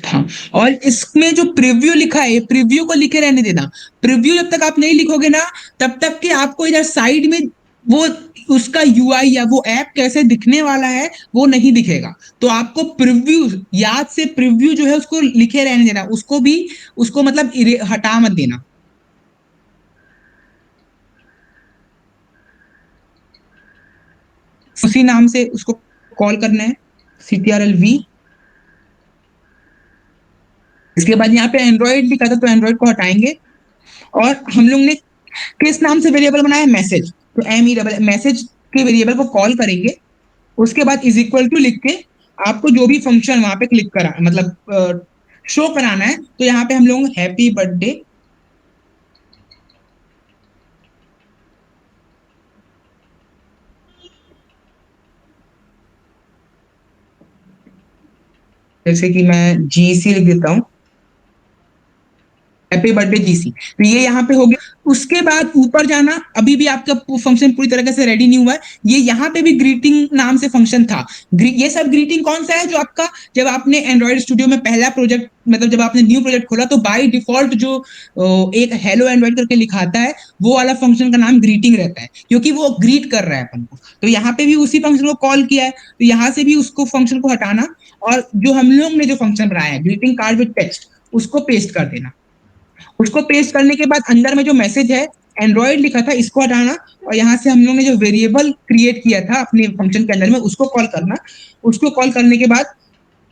हाँ। और इसमें जो प्रीव्यू लिखा है, प्रीव्यू को लिखे रहने देना। प्रीव्यू जब तक आप नहीं लिखोगे ना, तब तक कि आपको इधर साइड में वो उसका यूआई या वो ऐप कैसे दिखने वाला है वो नहीं दिखेगा। तो आपको प्रीव्यू, याद से प्रीव्यू जो है उसको लिखे रहने देना, उसको भी, उसको मतलब हटा मत देना। उसी नाम से उसको कॉल करना है, CTRL-V। इसके बाद यहाँ पे एंड्रॉइड लिखा था, तो एंड्रॉइड को हटाएंगे। और हम लोग ने किस नाम से वेरिएबल बनाया है, मैसेज, तो मैसेज के वेरिएबल को कॉल करेंगे। उसके बाद इज इक्वल टू लिख के आपको जो भी फंक्शन वहां पे क्लिक करा, मतलब शो कराना है, तो यहाँ पे हम लोग हैप्पी बर्थडे जैसे कि मैं GC लिख देता हूँ, हैप्पी बर्थडे जीसी, तो ये यहाँ पे हो गया। उसके बाद ऊपर जाना, अभी भी आपका फंक्शन पूरी तरीके से रेडी नहीं हुआ है। ये यहाँ पे भी ग्रीटिंग नाम से फंक्शन था। ये सब ग्रीटिंग कौन सा है, जो आपका जब आपने एंड्रॉइड स्टूडियो में पहला प्रोजेक्ट, मतलब जब आपने न्यू प्रोजेक्ट खोला तो बाय डिफॉल्ट जो एक हेलो एंड्रॉइड करके लिखाता है, वो वाला फंक्शन का नाम ग्रीटिंग रहता है, क्योंकि वो ग्रीट कर रहा है अपन को। तो यहाँ पे भी उसी फंक्शन को कॉल किया है, तो यहाँ से भी उसको फंक्शन को हटाना, और जो हम लोग ने जो फंक्शन बनाया है ग्रीटिंग कार्ड विद टेक्स्ट, उसको पेस्ट कर देना। उसको पेस्ट करने के बाद अंदर में जो मैसेज है एंड्रॉइड लिखा था, इसको हटाना, और यहाँ से हम लोग ने जो वेरिएबल क्रिएट किया था अपने फंक्शन के अंदर में, उसको कॉल करना। उसको कॉल करने के बाद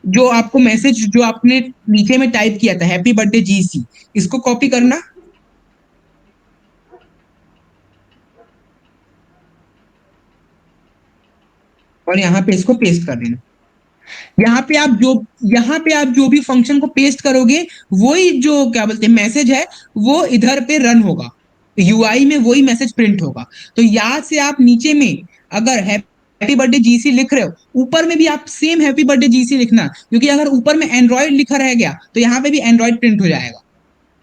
जो आपको मैसेज जो आपने नीचे में टाइप किया था हैप्पी बर्थडे जीसी, इसको कॉपी करना और यहाँ पे इसको पेस्ट कर देना। यहाँ पे आप जो भी फंक्शन को पेस्ट करोगे, वही जो क्या बोलते हैं मैसेज है, वो इधर पे रन होगा, यूआई में वही मैसेज प्रिंट होगा। तो यहाँ से आप नीचे में अगर हैप्पी बर्थडे जीसी लिख रहे हो, ऊपर में भी आप सेम हैप्पी बर्थडे जीसी लिखना, क्योंकि अगर ऊपर में एंड्रॉइड लिखा रह गया तो यहाँ पे भी एंड्रॉइड प्रिंट हो जाएगा,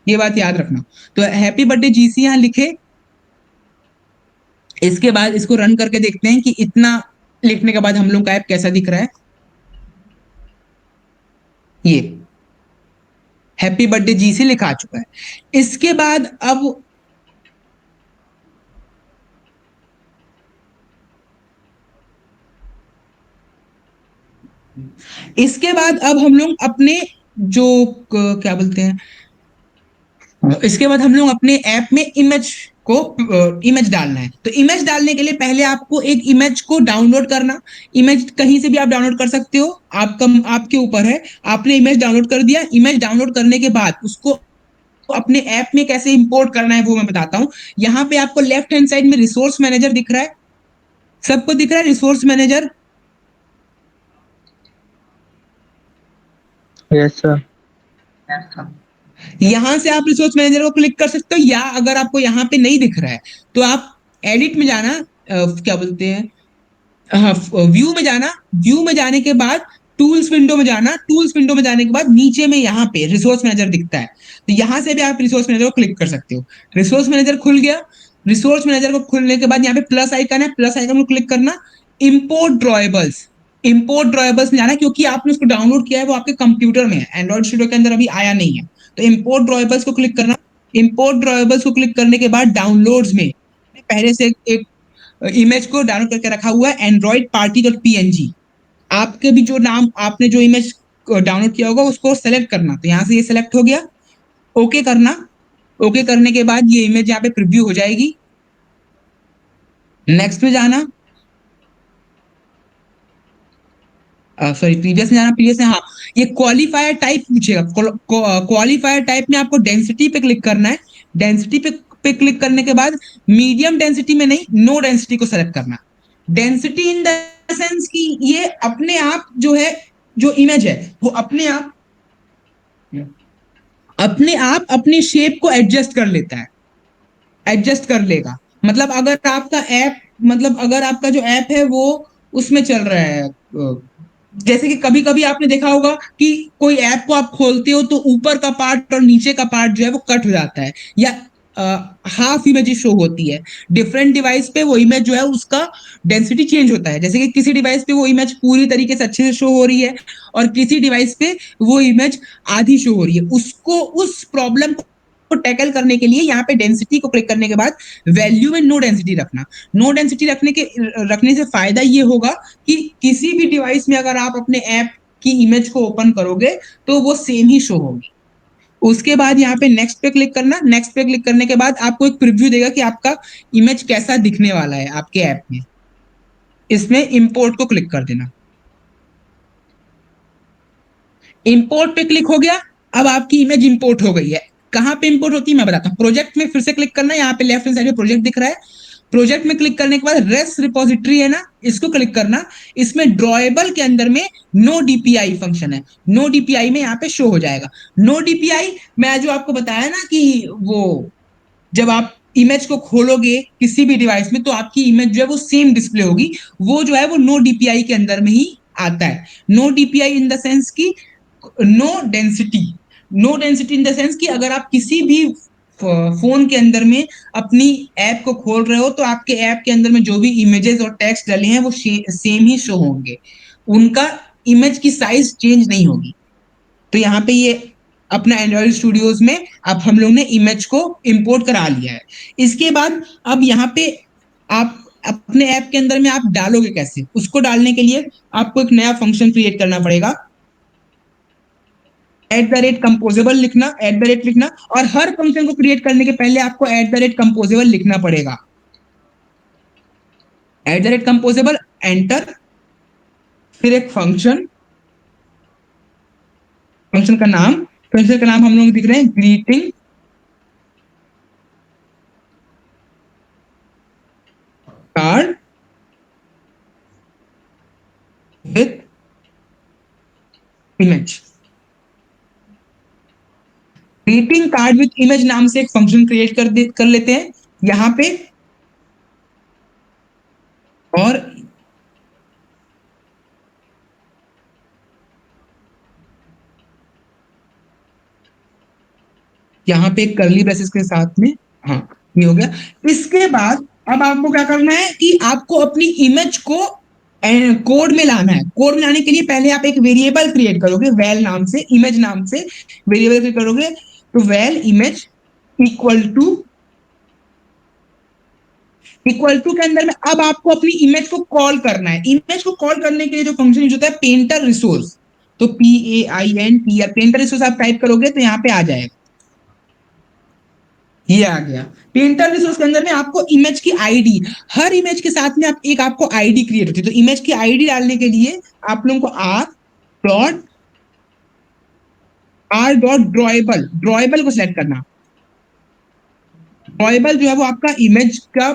ये बात याद रखना। तो हैप्पी बर्थडे जीसी यहाँ लिखे। इसके बाद इसको रन करके देखते हैं कि इतना लिखने के बाद हम लोग का ऐप कैसा दिख रहा है। ये हैप्पी बर्थडे जीसी लिखा आ चुका है। इसके बाद अब अब हम लोग अपने जो क्या बोलते हैं, इसके बाद हम लोग अपने ऐप में इमेज डालना है। तो इमेज डालने के लिए पहले आपको एक इमेज को डाउनलोड करना। इमेज कहीं से भी आप डाउनलोड कर सकते हो, आपके ऊपर है। आपने इमेज डाउनलोड कर दिया। इमेज डाउनलोड करने के बाद उसको अपने ऐप में कैसे इंपोर्ट करना है वो मैं बताता हूँ। यहाँ पे आपको लेफ्ट हैंड साइड में रिसोर्स मैनेजर दिख रहा है, सबको दिख रहा है रिसोर्स मैनेजर? Yes sir. यहां से आप रिसोर्स मैनेजर को क्लिक कर सकते हो, या अगर आपको यहाँ पे नहीं दिख रहा है तो आप एडिट में जाना, क्या बोलते हैं, हाँ, व्यू में जाना। व्यू में जाने के बाद टूल्स विंडो में जाना। टूल्स विंडो में जाने के बाद नीचे में यहाँ पे रिसोर्स मैनेजर दिखता है, तो यहाँ से भी आप रिसोर्स मैनेजर को क्लिक कर सकते हो। रिसोर्स मैनेजर खुल गया। रिसोर्स मैनेजर को खुलने के बाद यहाँ पे प्लस आइकन है, प्लस आइकन को क्लिक करना। इंपोर्ट ड्रॉएबल्स, इंपोर्ट ड्रॉएबल्स में जाना, क्योंकि आपने उसको डाउनलोड किया है, वो आपके कंप्यूटर में है, एंड्रॉइड स्टूडियो के अंदर अभी आया नहीं है। तो इंपोर्ट ड्रॉएबल्स को क्लिक करना। इंपोर्ट ड्रॉएबल्स को क्लिक करने के बाद डाउनलोड्स में पहले से एक इमेज को डाउनलोड करके रखा हुआ है, एंड्रॉइड पार्टी डॉट पीएनजी। आपके भी जो नाम आपने जो इमेज डाउनलोड किया होगा उसको सेलेक्ट करना। तो यहाँ से ये सेलेक्ट हो गया, ओके करना। ओके करने के बाद ये इमेज यहाँ पे प्रीव्यू हो जाएगी। नेक्स्ट में जाना, सॉरी प्रीवियस में जाना। प्रीवियस में, हाँ, ये क्वालिफायर टाइप पूछेगा। क्वालिफायर टाइप में आपको डेंसिटी पे क्लिक करना है। डेंसिटी पे क्लिक करने के बाद मीडियम डेंसिटी में नहीं, नो डेंसिटी को सेलेक्ट करना। डेंसिटी इन द सेंस कि ये अपने आप जो है, जो इमेज है वो अपने आप अपनी शेप को एडजस्ट कर लेता है, एडजस्ट कर लेगा। मतलब अगर आपका ऐप, मतलब अगर आपका जो ऐप है वो उसमें चल रहा है, जैसे कि कभी कभी आपने देखा होगा कि कोई ऐप को आप खोलते हो तो ऊपर का पार्ट और नीचे का पार्ट जो है वो कट हो जाता है, या हाफ इमेज शो होती है। डिफरेंट डिवाइस पे वो इमेज जो है उसका डेंसिटी चेंज होता है। जैसे कि किसी डिवाइस पे वो इमेज पूरी तरीके से अच्छे से शो हो रही है, और किसी डिवाइस पे वो इमेज आधी शो हो रही है। उसको, उस प्रॉब्लम को टैकल करने के लिए यहाँ पे डेंसिटी को क्लिक करने के बाद वैल्यू में नो डेंसिटी रखना। नो डेंसिटी रखने से फायदा ये होगा कि किसी भी डिवाइस में अगर आप अपने ऐप की इमेज को ओपन करोगे तो वो सेम ही शो होगी। उसके बाद यहाँ पे नेक्स्ट पे क्लिक करना। नेक्स्ट पे क्लिक करने के बाद आपको एक प्रीव्यू देगा कि आपका इमेज कैसा दिखने वाला है आपके ऐप में। इसमें इंपोर्ट को क्लिक कर देना। इंपोर्ट पे क्लिक हो गया। अब आपकी इमेज इंपोर्ट हो गई है। कहां पे इंपोर्ट होती है मैं बताता हूँ। प्रोजेक्ट में फिर से क्लिक करना है। यहाँ पे लेफ्ट हैंड साइड में प्रोजेक्ट दिख रहा है। प्रोजेक्ट में क्लिक करने के बाद रेस्ट रिपोजिटरी है ना, इसको क्लिक करना। इसमें ड्रॉएबल के अंदर में नो डीपीआई फंक्शन है। नो डीपीआई में यहाँ पे शो हो जाएगा। नो डीपीआई मैं जो आपको बताया ना कि वो जब आप इमेज को खोलोगे किसी भी डिवाइस में तो आपकी इमेज जो है वो सेम डिस्प्ले होगी, वो जो है वो नो डीपीआई के अंदर में ही आता है। No DPI in the sense की no density. No density in the sense कि अगर आप किसी भी फोन के अंदर में अपनी ऐप को खोल रहे हो तो आपके ऐप के अंदर में जो भी इमेजेस और टेक्स्ट डले हैं वो सेम ही शो होंगे, उनका इमेज की साइज चेंज नहीं होगी। तो यहाँ पे ये अपना एंड्रॉइड स्टूडियोज में अब हम लोग ने इमेज को इंपोर्ट करा लिया है। इसके बाद अब यहाँ पे आप अपने ऐप के अंदर में आप डालोगे कैसे, उसको डालने के लिए आपको एक नया फंक्शन क्रिएट करना पड़ेगा। @composable लिखना, लिखना, और हर फंक्शन को क्रिएट करने के पहले आपको @composable लिखना पड़ेगा। @composable एंटर, फिर एक फंक्शन, फंक्शन का नाम हम लोग दिख रहे हैं greeting card with image. Greeting card with image नाम से एक फंक्शन क्रिएट कर लेते हैं यहां पे, और यहाँ पे कर्ली ब्रेसेस के साथ में, हाँ ये हो गया। इसके बाद अब आपको क्या करना है कि आपको अपनी इमेज को कोड में लाना है। कोड में लाने के लिए पहले आप एक वेरिएबल क्रिएट करोगे वेल नाम से, इमेज नाम से वेरिएबल क्रिएट करोगे। तो वेल इमेज इक्वल टू के अंदर में अब आपको अपनी इमेज को कॉल करना है। इमेज को कॉल करने के लिए जो फंक्शन यूज होता है पेंटर रिसोर्स, तो PAINT पेंटर रिसोर्स आप टाइप करोगे तो यहाँ पे आ जाएगा, ये आ गया। पेंटर रिसोर्स के अंदर में आपको इमेज की आईडी, हर इमेज के साथ में आप एक आपको आईडी क्रिएट होती है। तो इमेज की आईडी डालने के लिए आप लोगों को ड्रॉएबल को सिलेक्ट करना। ड्रॉएबल जो है वो आपका इमेज का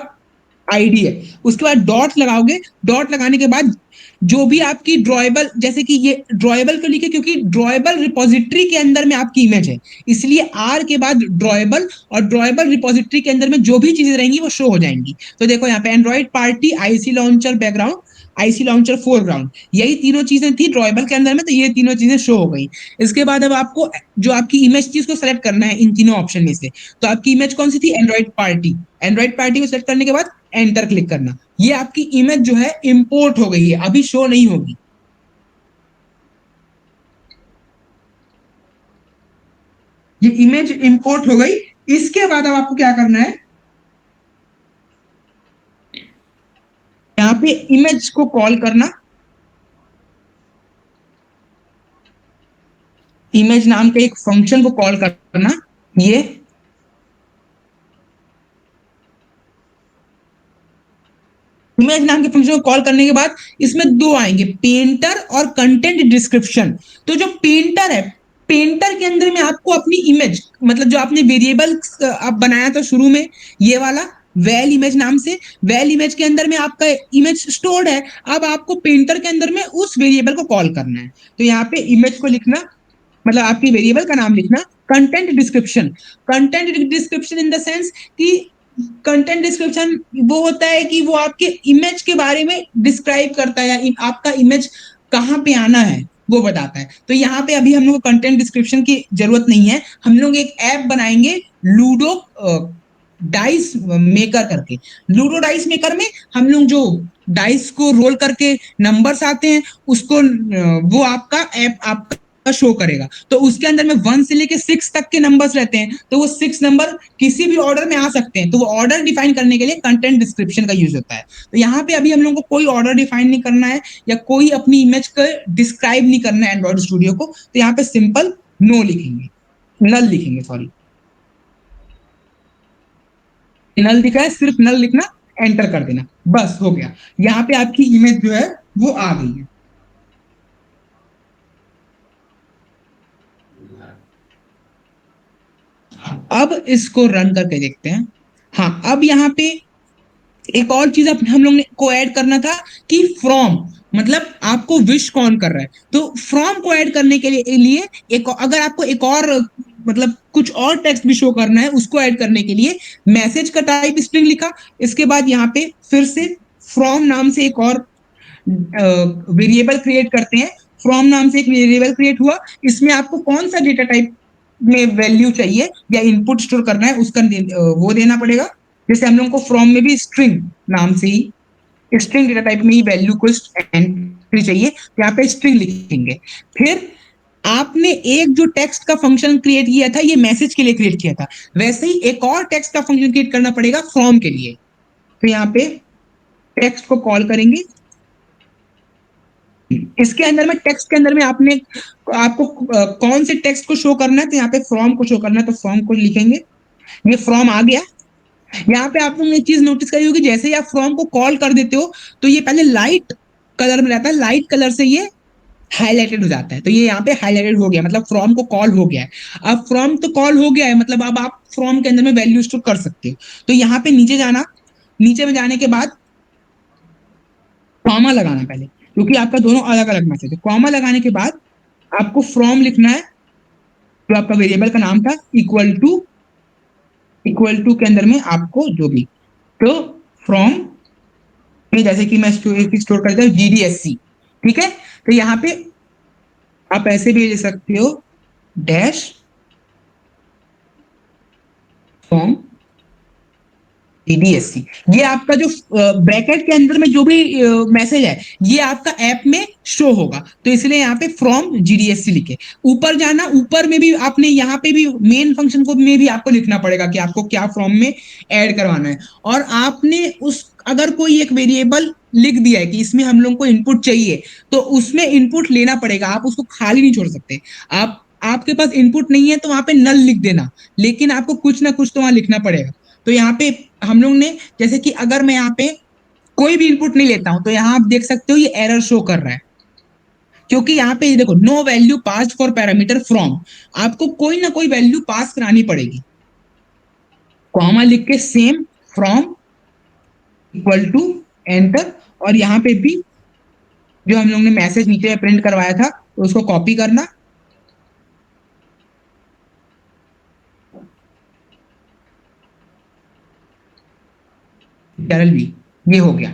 आईडी है। उसके बाद डॉट लगाओगे, डॉट लगाने के बाद जो भी आपकी ड्रॉएबल, जैसे कि ये ड्रॉएबल को लिखे क्योंकि ड्रॉएबल रिपोजिटरी के अंदर में आपकी इमेज है, इसलिए आर के बाद ड्रॉएबल, और ड्रॉएबल रिपोजिटरी के अंदर में जो भी चीजें रहेंगी वो शो हो जाएंगी। तो देखो यहाँ पे Android party, IC launcher background, IC launcher foreground, यही तीनों चीजें थी ड्रॉएबल के अंदर में, तो ये तीनों चीजें शो हो गई। इसके बाद अब आपको जो आपकी इमेज थी उसको सेलेक्ट करना है इन तीनों ऑप्शन में से। तो आपकी इमेज कौन सी थी, एंड्रॉइड पार्टी। एंड्रॉइड पार्टी को सेलेक्ट करने के बाद एंटर क्लिक करना। ये आपकी इमेज जो है इंपोर्ट हो गई है, अभी शो नहीं होगी। ये इमेज इंपोर्ट हो गई। इसके बाद अब आपको क्या करना है, यहाँ पे इमेज को कॉल करना, इमेज नाम के एक फंक्शन को कॉल करना। ये इमेज नाम के फंक्शन को कॉल करने के बाद इसमें दो आएंगे, पेंटर और कंटेंट डिस्क्रिप्शन। तो जो पेंटर है, पेंटर के अंदर में आपको अपनी इमेज, मतलब जो आपने वेरिएबल आप बनाया था शुरू में, ये वाला वेल इमेज नाम से, वेल इमेज के अंदर में आपका इमेज स्टोर्ड है। अब आपको पेंटर के अंदर में उस वेरिएबल को कॉल करना है। तो यहाँ पे इमेज को लिखना, मतलब आपकी वेरिएबल का नाम लिखना, content description. Content description in the sense कि कंटेंट डिस्क्रिप्शन वो होता है कि वो आपके इमेज के बारे में डिस्क्राइब करता है, या आपका इमेज कहाँ पे आना है वो बताता है। तो यहाँ पे अभी हम लोग को कंटेंट डिस्क्रिप्शन की जरूरत नहीं है। हम लोग एक ऐप बनाएंगे लूडो डाइस मेकर करके। लूडो डाइस मेकर में हम लोग जो डाइस को रोल करके नंबर्स आते हैं उसको वो आपका ऐप आपका शो करेगा। तो उसके अंदर में 1 से लेके 6 तक के नंबर्स रहते हैं, तो वो 6 नंबर किसी भी ऑर्डर में आ सकते हैं। तो वो ऑर्डर डिफाइन करने के लिए कंटेंट डिस्क्रिप्शन का यूज होता है। तो यहाँ पे अभी हम लोगों को कोई ऑर्डर डिफाइन नहीं करना है या कोई अपनी इमेज को डिस्क्राइब नहीं करना है एंड्रॉइड स्टूडियो को। तो यहाँ पे सिंपल नो लिखेंगे, नल लिखेंगे, सॉरी नल दिखा है, सिर्फ नल लिखना, एंटर कर देना, बस हो गया। यहाँ पे आपकी इमेज जो है वो आ गई है। अब इसको रन करके देखते हैं। हाँ, अब यहाँ पे एक और चीज हम लोग ने को ऐड करना था कि फ्रॉम, मतलब आपको विश कौन कर रहा है। तो फ्रॉम को ऐड करने के लिए एक, अगर आपको एक और मतलब कुछ और टेक्स्ट भी शो करना है, उसको ऐड करने के लिए मैसेज का टाइप स्ट्रिंग लिखा। इसके बाद यहाँ पे फिर से फ्रॉम नाम से एक और वेरिएबल क्रिएट करते हैं। फ्रॉम नाम से एक वेरिएबल क्रिएट हुआ, इसमें आपको कौन सा डेटा टाइप में वैल्यू चाहिए या इनपुट स्टोर करना है उसका वो देना पड़ेगा। जैसे हम लोग को फ्रॉम में भी स्ट्रिंग नाम से ही स्ट्रिंग डेटा टाइप में ही वैल्यू को एंट्री चाहिए, यहाँ पे स्ट्रिंग लिखेंगे। फिर आपने एक जो टेक्स्ट का फंक्शन क्रिएट किया था ये मैसेज के लिए क्रिएट किया था, वैसे ही एक और टेक्स्ट का फंक्शन क्रिएट करना पड़ेगा फ्रॉम के लिए। तो यहाँ पे टेक्स्ट को कॉल करेंगे, इसके अंदर में टेक्स्ट के अंदर में आपने आपको कौन से टेक्स्ट को शो करना है, तो यहाँ पे फ्रॉम को शो करना है, तो फ्रॉम को लिखेंगे। ये फ्रॉम आ गया। यहाँ पे आप लोगों ने एक चीज नोटिस करी होगी, जैसे ही आप फ्रॉम को कॉल कर देते हो तो ये पहले लाइट कलर में रहता है, लाइट कलर से ये हाईलाइटेड हो जाता है। तो ये यहाँ पे हाईलाइटेड हो गया, मतलब फ्रॉम को कॉल हो गया है। अब फ्रॉम तो कॉल हो गया है, मतलब अब आप फ्रॉम के अंदर में वैल्यू स्टोर कर सकते हो। तो यहाँ पे नीचे जाना, नीचे में जाने के बाद कॉमा लगाना पहले, क्योंकि आपका दोनों अलग अलग मैसेज है। कॉमा लगाने के बाद आपको फ्रॉम लिखना है, जो आपका वेरिएबल का नाम था, इक्वल टू के अंदर में आपको जो भी, तो फ्रॉम में जैसे कि मैं स्टोर करता हूँ GDSC, ठीक है। तो यहाँ पे आप ऐसे भी ले सकते हो, डैश फ्रॉम GDSC। ये आपका जो ब्रैकेट के अंदर में जो भी मैसेज है ये आपका ऐप में शो होगा, तो इसलिए यहाँ पे फ्रॉम GDSC लिखे। ऊपर जाना, ऊपर में भी आपने यहाँ पे भी मेन फंक्शन को में भी आपको लिखना पड़ेगा कि आपको क्या फ्रॉम में ऐड करवाना है। और आपने उस अगर कोई एक वेरिएबल लिख दिया है कि इसमें हम लोग को इनपुट चाहिए, तो उसमें इनपुट लेना पड़ेगा, आप उसको खाली नहीं छोड़ सकते। आप आपके पास इनपुट नहीं है तो वहां पे नल लिख देना, लेकिन आपको कुछ ना कुछ तो वहां लिखना पड़ेगा। तो यहाँ पे हम लोग ने, जैसे कि अगर मैं यहाँ पे कोई भी इनपुट नहीं लेता हूं तो यहाँ आप देख सकते हो ये एरर शो कर रहा है, क्योंकि यहाँ पे देखो no value pass for parameter from, आपको कोई ना कोई वैल्यू पास करानी पड़ेगी। कॉमा लिख के same from equal to enter, और यहाँ पे भी जो हम लोग ने मैसेज नीचे प्रिंट करवाया था तो उसको कॉपी करना, भी ये हो गया।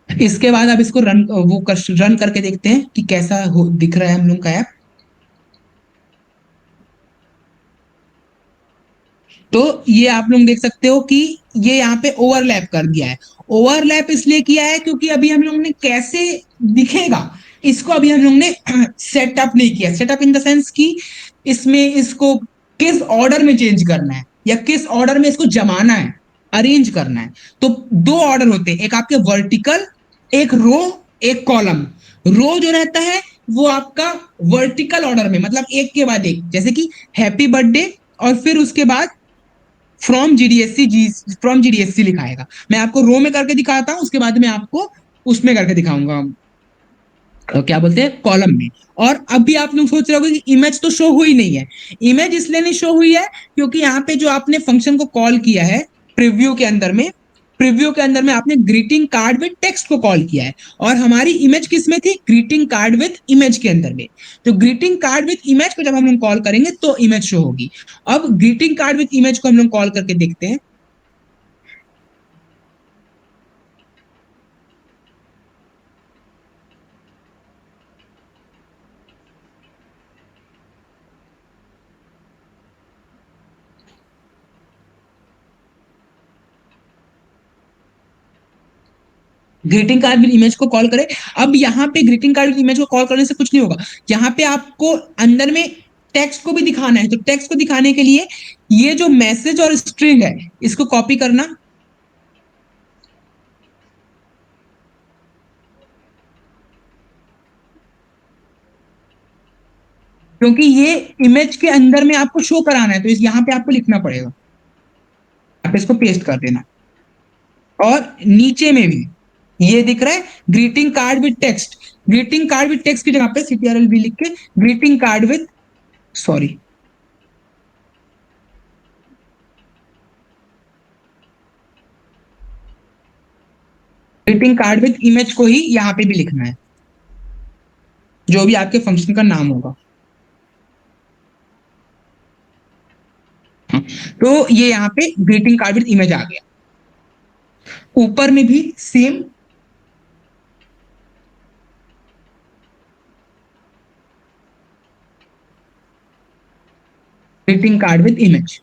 इसके बाद अब इसको रन करके देखते हैं कि कैसा दिख रहा है हम लोग का ऐप। तो ये आप लोग देख सकते हो कि ये यहाँ पे ओवरलैप कर दिया है। ओवरलैप इसलिए किया है क्योंकि अभी हम लोग ने कैसे दिखेगा इसको अभी हम लोग ने सेटअप नहीं किया। सेटअप इन द सेंस कि इसमें इसको किस ऑर्डर में चेंज करना है या किस ऑर्डर में इसको जमाना है, अरेंज करना है। तो दो ऑर्डर होते हैं, एक आपके वर्टिकल, एक रो, एक कॉलम। रो जो रहता है वो आपका वर्टिकल ऑर्डर में, मतलब एक के बाद एक, जैसे कि हैप्पी बर्थडे और फिर उसके बाद फ्रॉम जीडीएससी लिखाएगा। मैं आपको रो में करके दिखाता हूं, उसके बाद में आपको उसमें करके दिखाऊंगा, क्या बोलते हैं, कॉलम में। और अभी आप लोग सोच रहे होंगे कि इमेज तो शो हुई नहीं है। इमेज इसलिए नहीं शो हुई है क्योंकि यहाँ पे जो आपने फंक्शन को कॉल किया है प्रीव्यू के अंदर में, प्रीव्यू के अंदर में आपने ग्रीटिंग कार्ड विद टेक्स्ट को कॉल किया है, और हमारी इमेज किस में थी, ग्रीटिंग कार्ड विद इमेज के अंदर में। तो ग्रीटिंग कार्ड विद इमेज को जब हम लोग कॉल करेंगे तो इमेज शो होगी। अब ग्रीटिंग कार्ड विद इमेज को हम लोग कॉल करके देखते हैं। ग्रीटिंग कार्ड विद इमेज को कॉल करें। अब यहाँ पे ग्रीटिंग कार्ड विद इमेज को कॉल करने से कुछ नहीं होगा, यहाँ पे आपको अंदर में टेक्स्ट को भी दिखाना है। तो टेक्स्ट को दिखाने के लिए ये जो मैसेज और स्ट्रिंग है इसको कॉपी करना, क्योंकि ये इमेज के अंदर में आपको शो कराना है, तो इस यहाँ पे आपको लिखना पड़ेगा, आप इसको पेस्ट कर देना। और नीचे में भी ये दिख रहा है greeting card with text, greeting card with text की जगह पे CTRL भी लिख के greeting card with, sorry, greeting card with image को ही यहाँ पे भी लिखना है, जो भी आपके फंक्शन का नाम होगा। तो ये यहाँ पे ग्रीटिंग कार्ड विद इमेज आ गया। ऊपर में भी same, greeting card with image.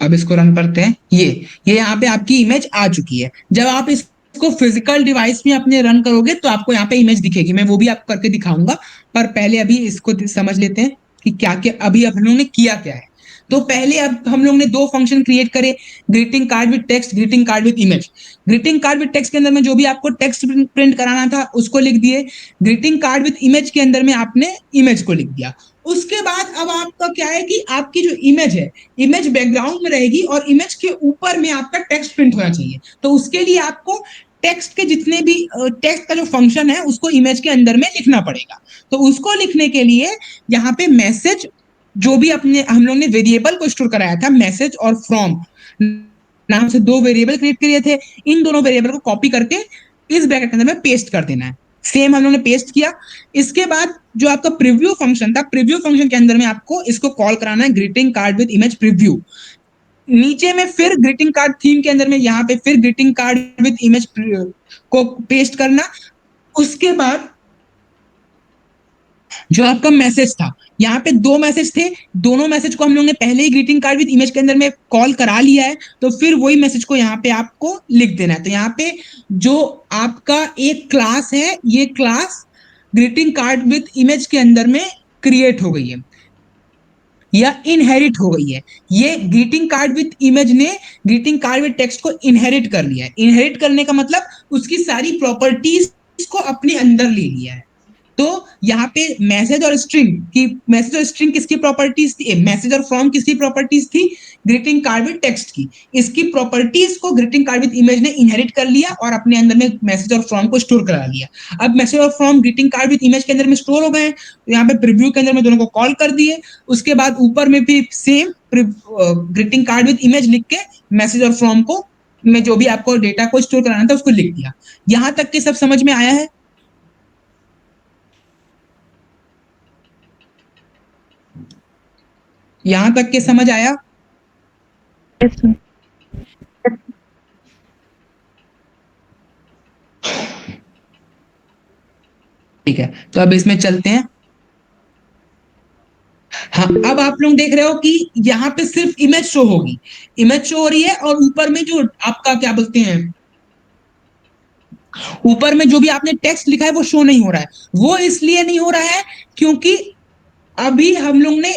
अब इसको रन करते हैं। ये यहाँ पे आपकी इमेज आ चुकी है। जब आप इसको फिजिकल डिवाइस में अपने रन करोगे तो आपको यहाँ पे इमेज दिखेगी, मैं वो भी आपको करके दिखाऊंगा, पर पहले अभी इसको समझ लेते हैं कि क्या क्या अभी हम लोगों ने किया क्या है। तो पहले अब हम लोग ने दो फंक्शन क्रिएट करे, greeting card with text, greeting card with image. Greeting card with text के अंदर में जो भी आपको टेक्स्ट प्रिंट कराना था उसको लिख दिए। ग्रीटिंग कार्ड विद इमेज के अंदर में आपने इमेज को लिख दिया। उसके बाद अब आपका क्या है कि आपकी जो इमेज है, इमेज बैकग्राउंड में रहेगी और इमेज के ऊपर में आपका टेक्स्ट प्रिंट होना चाहिए। तो उसके लिए आपको टेक्स्ट के जितने भी टेक्स्ट का जो फंक्शन है उसको इमेज के अंदर में लिखना पड़ेगा। तो उसको लिखने के लिए यहाँ पे मैसेज, जो भी अपने हम लोग ने वेरिएबल को स्टोर कराया था, मैसेज और फ्रॉम नाम से दो वेरिएबल क्रिएट किए थे, इन दोनों वेरिएबल को कॉपी करके इस ब्रैकेट के अंदर में पेस्ट कर देना है। सेम हम लोगों ने पेस्ट किया। इसके बाद जो आपका प्रीव्यू फंक्शन था, प्रीव्यू फंक्शन के अंदर में आपको इसको कॉल कराना है, greeting card with image preview. नीचे में फिर ग्रीटिंग कार्ड थीम के अंदर में यहाँ पे फिर ग्रीटिंग कार्ड विद इमेज को पेस्ट करना। उसके बाद जो आपका मैसेज था, यहाँ पे दो मैसेज थे, दोनों मैसेज को हम लोग ने पहले ही ग्रीटिंग कार्ड विद इमेज के अंदर में कॉल करा लिया है, तो फिर वही मैसेज को यहाँ पे आपको लिख देना है। तो यहाँ पे जो आपका एक क्लास है, ये class greeting card with image के अंदर में क्रिएट हो गई है या इनहेरिट हो गई है। ये ग्रीटिंग कार्ड विद इमेज ने ग्रीटिंग कार्ड विद टेक्स्ट को इनहेरिट कर लिया है। इनहेरिट करने का मतलब उसकी सारी प्रॉपर्टीज को अपने अंदर ले लिया है। तो यहाँ पे मैसेज और स्ट्रिंग की, मैसेज और स्ट्रिंग किसकी प्रॉपर्टीज थी, मैसेज और फ्रॉम किसकी प्रॉपर्टीज थी, ग्रीटिंग कार्ड विद टेक्स्ट की। इसकी प्रॉपर्टीज को ग्रीटिंग कार्ड विद इमेज ने इनहेरिट कर लिया और अपने अंदर में मैसेज और फ्रॉम को स्टोर करा लिया। अब मैसेज और from greeting card with image के अंदर में स्टोर हो गए, तो यहाँ पे प्रीव्यू के अंदर में दोनों को कॉल कर दिए। उसके बाद ऊपर में भी same greeting card with image लिख के मैसेज और फ्रॉम को में जो भी आपको डेटा को स्टोर कराना था उसको लिख दिया। यहां तक के सब समझ में आया है? यहां तक के समझ आया? Yes, sir. ठीक है, तो अब इसमें चलते हैं। हाँ, अब आप लोग देख रहे हो कि यहाँ पे सिर्फ इमेज शो होगी, इमेज शो हो रही है, और ऊपर में जो आपका क्या बोलते हैं, ऊपर में जो भी आपने टेक्स्ट लिखा है वो शो नहीं हो रहा है। वो इसलिए नहीं हो रहा है क्योंकि अभी हम लोग ने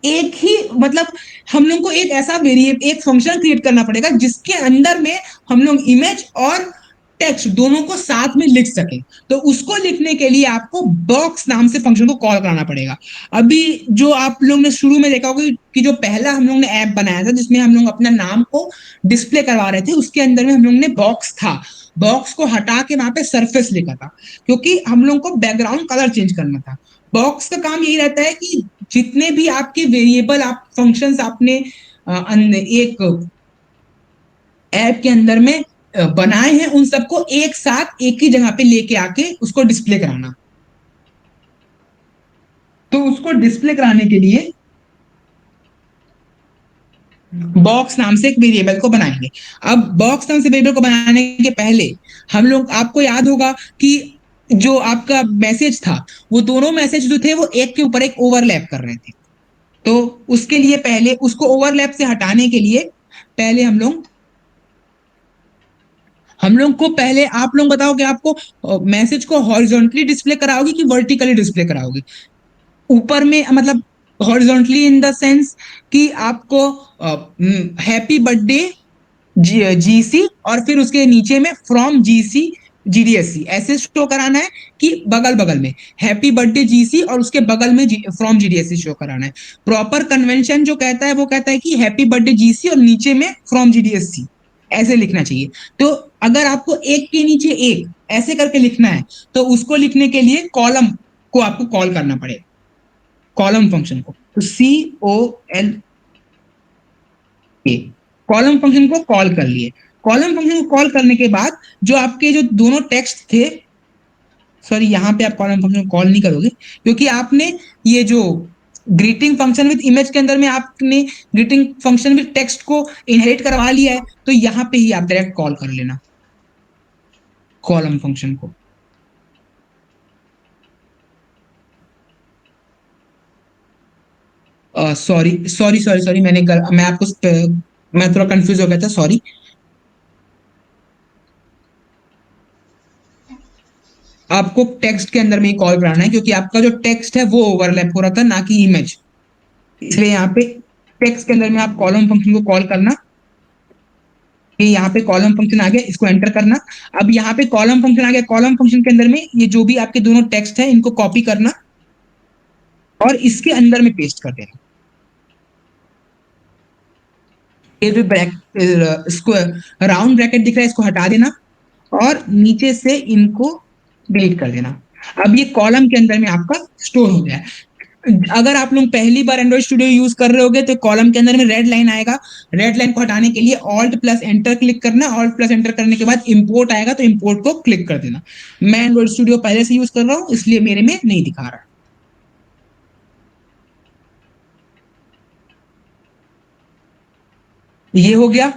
एक ही, मतलब हम लोग को एक ऐसा वेरिएबल, एक फंक्शन क्रिएट करना पड़ेगा जिसके अंदर में हम लोग इमेज और टेक्स्ट दोनों को साथ में लिख सके। तो उसको लिखने के लिए आपको बॉक्स नाम से फंक्शन को कॉल कराना पड़ेगा। अभी जो आप लोग ने शुरू में देखा होगा कि जो पहला हम लोग ने ऐप बनाया था जिसमें हम लोग अपना नाम को डिस्प्ले करवा रहे थे, उसके अंदर में हम लोग ने बॉक्स था, बॉक्स को हटा के वहां पे सरफेस लिखा था, क्योंकि हम लोग को बैकग्राउंड कलर चेंज करना था। बॉक्स का काम यही रहता है कि जितने भी आपके वेरिएबल, आप फंक्शंस आपने एक ऐप के अंदर में बनाए हैं, उन सबको एक साथ एक ही जगह पे लेके आके उसको डिस्प्ले कराना। तो उसको डिस्प्ले कराने के लिए बॉक्स नाम से एक वेरिएबल को बनाएंगे। अब बॉक्स नाम से वेरिएबल को बनाने के पहले हम लोग, आपको याद होगा कि जो आपका मैसेज था, वो दोनों मैसेज जो थे वो एक के ऊपर एक ओवरलैप कर रहे थे। तो उसके लिए पहले उसको ओवरलैप से हटाने के लिए पहले हम लोग को पहले आप लोग बताओ कि आपको मैसेज को हॉरिजॉन्टली डिस्प्ले कराओगे कि वर्टिकली डिस्प्ले कराओगे? ऊपर में मतलब हॉरिजॉन्टली इन द सेंस कि आपको हैप्पी बर्थडे जीसी और फिर उसके नीचे में फ्रॉम जीसी जीडीएससी ऐसे शो कराना है, कि बगल बगल में हैप्पी बर्थडे जीसी और उसके बगल में फ्रॉम जीडीएससी शो कराना है? प्रॉपर कन्वेंशन जो कहता है वो कहता है कि हैप्पी बर्थडे जीसी और नीचे में फ्रॉम जीडीएससी ऐसे लिखना चाहिए। तो अगर आपको एक के नीचे एक ऐसे करके लिखना है तो उसको लिखने के लिए कॉलम को आपको कॉल करना पड़ेगा, कॉलम फंक्शन को। तो COL कॉलम फंक्शन को कॉल कर लिए। कॉलम फंक्शन को कॉल करने के बाद जो आपके जो दोनों टेक्स्ट थे, सॉरी यहाँ पे आप कॉलम फंक्शन को कॉल नहीं करोगे क्योंकि आपने ये जो ग्रीटिंग फंक्शन विद इमेज के अंदर में आपने ग्रीटिंग फंक्शन विद टेक्स्ट को इनहेरिट करवा लिया है, तो यहाँ पे ही आप डायरेक्ट कॉल कर लेना कॉलम फंक्शन को। सॉरी सॉरी सॉरी सॉरी, मैं थोड़ा कंफ्यूज हो गया था, सॉरी। आपको टेक्स्ट के अंदर में ही कॉल कराना है, क्योंकि आपका जो टेक्स्ट है वो ओवरलैप हो रहा था, ना कि इमेज। इसलिए यहाँ पे टेक्स्ट के अंदर में आप कॉलम फंक्शन को कॉल करना। ये यहाँ पे कॉलम फंक्शन आ गया, इसको एंटर करना। अब यहाँ पे कॉलम फंक्शन आ गया, कॉलम फंक्शन के अंदर में ये जो भी आपके दोनों टेक्स्ट है इनको कॉपी करना और इसके अंदर में पेस्ट कर देना। ये जो इसको राउंड ब्रैकेट दिख रहा है इसको हटा देना और नीचे से इनको डिलीट कर देना। अब ये कॉलम के अंदर में आपका स्टोर हो गया है। अगर आप लोग पहली बार एंड्रॉइड स्टूडियो यूज कर रहे होगे तो कॉलम के अंदर में रेड लाइन आएगा। रेड लाइन को हटाने के लिए ऑल्ट प्लस एंटर क्लिक करना। ऑल्ट प्लस एंटर करने के बाद इंपोर्ट आएगा तो इंपोर्ट को क्लिक कर देना। मैं एंड्रॉइड स्टूडियो पहले से यूज कर रहा हूं इसलिए मेरे में नहीं दिखा रहा। ये हो गया।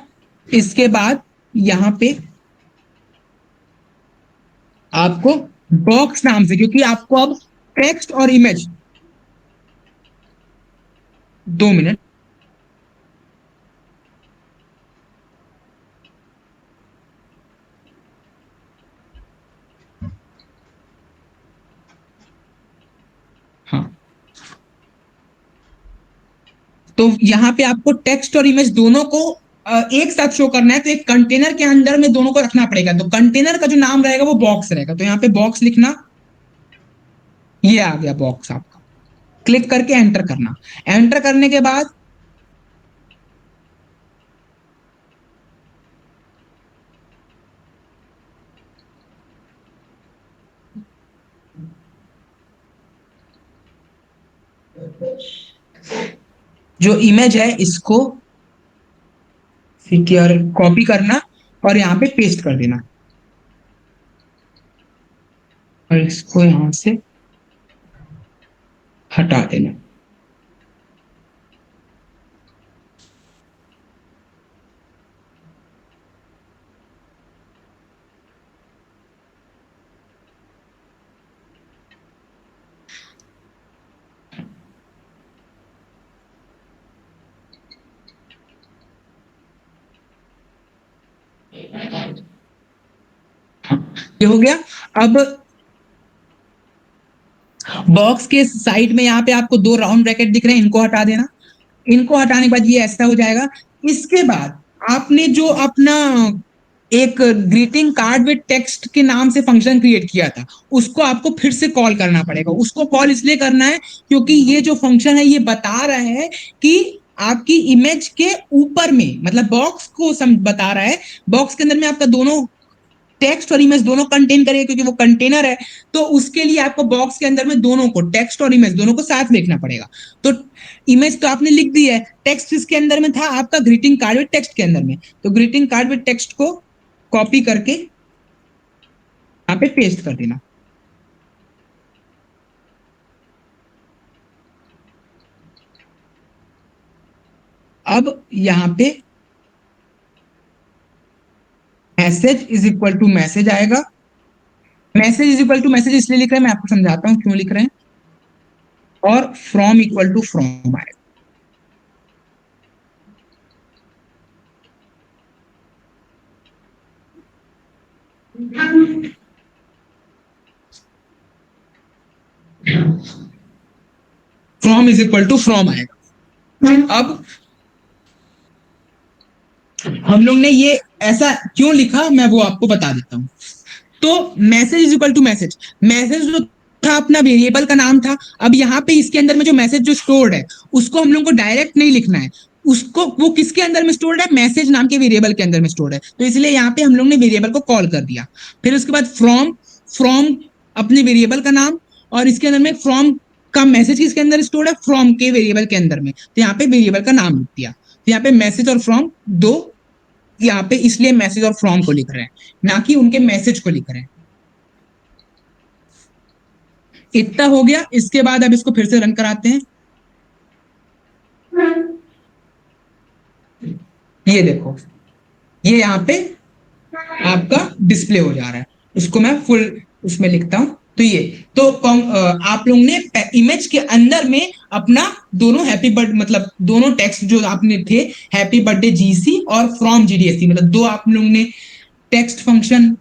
इसके बाद यहां पे आपको बॉक्स नाम से, क्योंकि आपको अब टेक्स्ट और इमेज, 2 मिनट, हाँ, तो यहां पे आपको टेक्स्ट और इमेज दोनों को एक साथ शो करना है, तो एक कंटेनर के अंदर में दोनों को रखना पड़ेगा। तो कंटेनर का जो नाम रहेगा वो बॉक्स रहेगा, तो यहाँ पे बॉक्स लिखना। ये आ गया बॉक्स आपका। क्लिक करके एंटर करना। एंटर करने के बाद जो इमेज है इसको सिक्योर कॉपी करना और यहाँ पे पेस्ट कर देना और इसको यहां से हटा देना। ये हो गया। अब बॉक्स के साइड में यहाँ पे आपको 2 राउंड ब्रैकेट दिख रहे हैं, इनको हटा देना। इनको हटाने के बाद ये ऐसा हो जाएगा। इसके बाद आपने जो अपना एक ग्रीटिंग कार्ड विद टेक्स्ट के नाम से फंक्शन क्रिएट किया था उसको आपको फिर से कॉल करना पड़ेगा। उसको कॉल इसलिए करना है क्योंकि ये जो फंक्शन है ये बता रहा है कि आपकी इमेज के ऊपर में, मतलब बॉक्स को बता रहा है, बॉक्स के अंदर में आपका दोनों टेक्स्ट और इमेज दोनों कंटेन करेगा, क्योंकि वो कंटेनर है। तो उसके लिए आपको बॉक्स के अंदर में दोनों को, टेक्स्ट और इमेज दोनों को साथ लिखना पड़ेगा। तो इमेज तो आपने लिख दी है, टेक्स्ट इसके अंदर में था आपका ग्रीटिंग कार्ड विद टेक्स्ट के अंदर में, तो ग्रीटिंग कार्ड विद टेक्स्ट को कॉपी करके यहाँ पे पेस्ट कर देना। अब यहाँ पे message is equal to message आएगा। Message is equal to message इसलिए लिख रहे हैं, मैं आपको समझाता हूं क्यों लिख रहे हैं। और फ्रॉम इक्वल टू फ्रॉम आएगा। From is equal to from आएगा। अब हम लोग ने ये ऐसा क्यों लिखा मैं वो आपको बता देता हूं। तो message is equal to message, message जो था अपना वेरिएबल का नाम था। अब यहाँ पे इसके अंदर में जो मैसेज जो स्टोर्ड है उसको हम लोग को डायरेक्ट नहीं लिखना है, उसको वो किसके अंदर में स्टोर्ड है, मैसेज नाम के वेरिएबल के अंदर में स्टोर्ड है। तो इसलिए यहाँ पे हम लोग ने वेरिएबल को कॉल कर दिया। फिर उसके बाद फ्रॉम, फ्रॉम अपने वेरिएबल का नाम, और इसके अंदर में फ्रॉम का मैसेज किसके अंदर स्टोर्ड है, फ्रॉम के वेरिएबल के अंदर में। तो यहाँ पे वेरिएबल का नाम लिख दिया। तो यहाँ पे मैसेज और फ्रॉम दो, यहाँ पे इसलिए मैसेज और फ्रॉम को लिख रहे हैं, ना कि उनके मैसेज को लिख रहे हैं। इतना हो गया। इसके बाद अब इसको फिर से रन कराते हैं। ये देखो, ये यहाँ पे आपका डिस्प्ले हो जा रहा है। उसको मैं फुल उसमें लिखता हूं। तो ये तो आप लोग ने इमेज के अंदर में अपना दोनों हैप्पी बर्थडे मतलब दोनों टेक्स्ट जो आपने थे हैप्पी बर्थडे जीसी और फ्रॉम जीडीएससी मतलब दो आप लोगों ने टेक्स्ट फंक्शन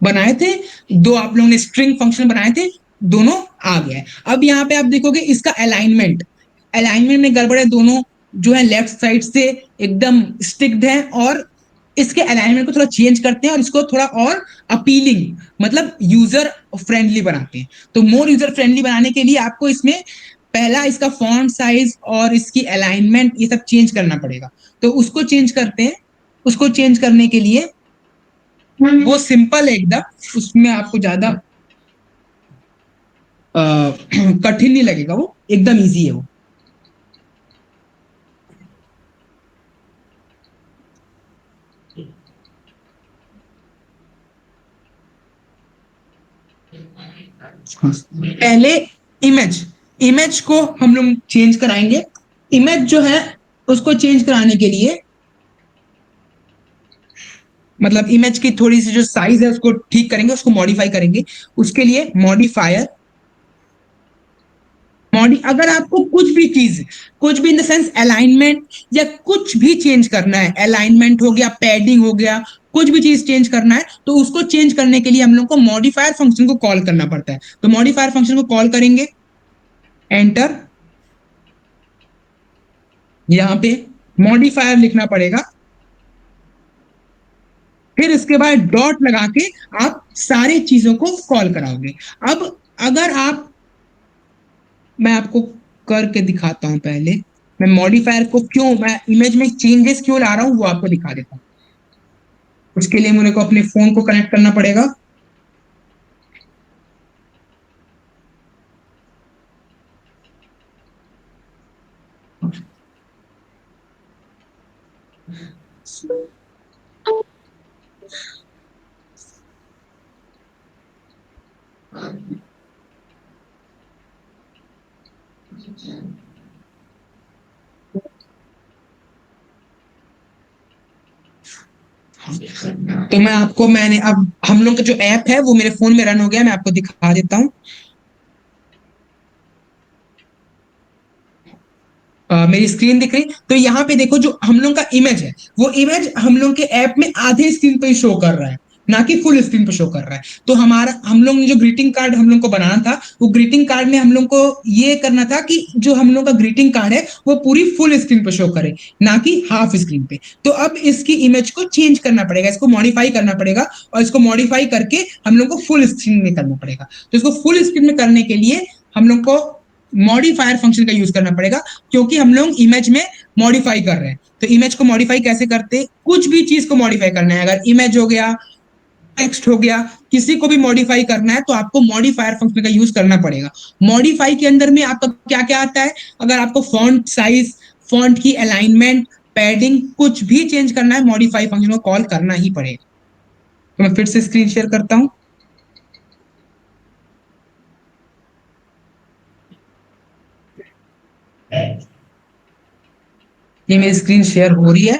बनाए थे, दो आप लोगों ने स्ट्रिंग फंक्शन बनाए थे, दोनों आ गया है। अब यहाँ पे आप देखोगे इसका अलाइनमेंट अलाइनमेंट में गड़बड़ है, दोनों जो है लेफ्ट साइड से एकदम स्टिक्ड है और इसके अलाइनमेंट को थोड़ा चेंज करते हैं और इसको थोड़ा और अपीलिंग मतलब यूजर फ्रेंडली बनाते हैं। तो मोर यूजर फ्रेंडली बनाने के लिए आपको इसमें पहला इसका फॉन्ट साइज और इसकी अलाइनमेंट ये सब चेंज करना पड़ेगा। तो उसको चेंज करते हैं। उसको चेंज करने के लिए वो सिंपल है एकदम, उसमें आपको ज्यादा कठिन नहीं लगेगा, वो एकदम इजी है वो। पहले इमेज इमेज को हम लोग चेंज कराएंगे। इमेज जो है उसको चेंज कराने के लिए मतलब इमेज की थोड़ी सी जो साइज है उसको ठीक करेंगे, उसको मॉडिफाई करेंगे। उसके लिए मॉडिफायर अगर आपको कुछ भी इन द सेंस अलाइनमेंट या कुछ भी चेंज करना है, अलाइनमेंट हो गया, पैडिंग हो गया, कुछ भी चीज चेंज करना है तो उसको चेंज करने के लिए हम लोग को मॉडिफायर फंक्शन को कॉल करना पड़ता है। तो मॉडिफायर फंक्शन को कॉल करेंगे, एंटर। यहां पे मॉडिफायर लिखना पड़ेगा, फिर इसके बाद डॉट लगा के आप सारी चीजों को कॉल कराओगे। अब अगर आप मैं आपको करके दिखाता हूं पहले, मैं मॉडिफायर को क्यों मैं इमेज में चेंजेस क्यों ला रहा हूं वो आपको दिखा देता हूं। उसके लिए मुझे को अपने फोन को कनेक्ट करना पड़ेगा। तो मैं आपको मैंने अब हम लोग का जो ऐप है वो मेरे फोन में रन हो गया, मैं आपको दिखा देता हूं। मेरी स्क्रीन दिख रही, तो यहाँ पे देखो जो हम लोग का इमेज है वो इमेज हम लोग के ऐप में आधे स्क्रीन पे शो कर रहा है, ना कि फुल स्क्रीन पे शो कर रहा है। तो हम लोग ने जो ग्रीटिंग कार्ड हम लोग को बनाना था वो ग्रीटिंग कार्ड में हम लोग को ये करना था कि जो हम लोग का ग्रीटिंग कार्ड है वो पूरी फुल स्क्रीन पे शो करे, ना कि हाफ स्क्रीन पे। तो अब इसकी इमेज को चेंज करना पड़ेगा, इसको मॉडिफाई करना पड़ेगा और इसको मॉडिफाई करके हम लोग को फुल स्क्रीन में करना पड़ेगा। तो इसको फुल स्क्रीन में करने के लिए हम लोग को मॉडिफायर फंक्शन का यूज करना पड़ेगा, क्योंकि हम लोग इमेज में मॉडिफाई कर रहे हैं। तो इमेज को मॉडिफाई कैसे करते हैं, कुछ भी चीज को मॉडिफाई करना है, अगर इमेज हो गया, टेक्स्ट हो गया, किसी को भी मॉडिफाई करना है तो आपको मॉडिफायर फंक्शन का यूज करना पड़ेगा। मॉडिफाई के अंदर में आपका क्या क्या आता है, अगर आपको फॉन्ट साइज, फॉन्ट की अलाइनमेंट, पैडिंग कुछ भी चेंज करना है मॉडिफाई फंक्शन को कॉल करना ही पड़ेगा। तो मैं फिर से स्क्रीन शेयर करता हूं। ये मेरी स्क्रीन शेयर हो रही है,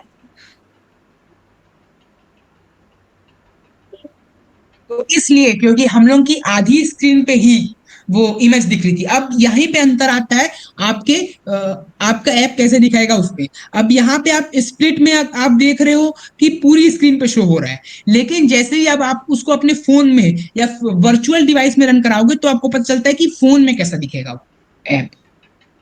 तो इसलिए क्योंकि हम लोग की आधी स्क्रीन पे ही वो इमेज दिख रही थी। अब यहीं पे अंतर आता है आपके आपका ऐप कैसे दिखाएगा उस पे। अब यहाँ पे आप स्प्लिट में आप देख रहे हो कि पूरी स्क्रीन पे शो हो रहा है, लेकिन जैसे ही अब आप उसको अपने फोन में या वर्चुअल डिवाइस में रन कराओगे तो आपको पता चलता है कि फोन में कैसा दिखेगा ऐप।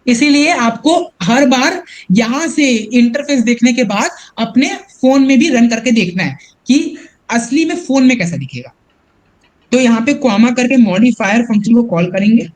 इसीलिए आपको हर बार यहां से इंटरफेस देखने के बाद अपने फोन में भी रन करके देखना है कि असली में फोन में कैसा दिखेगा। तो यहाँ पे कॉमा करके मॉडिफायर फंक्शन को कॉल करेंगे।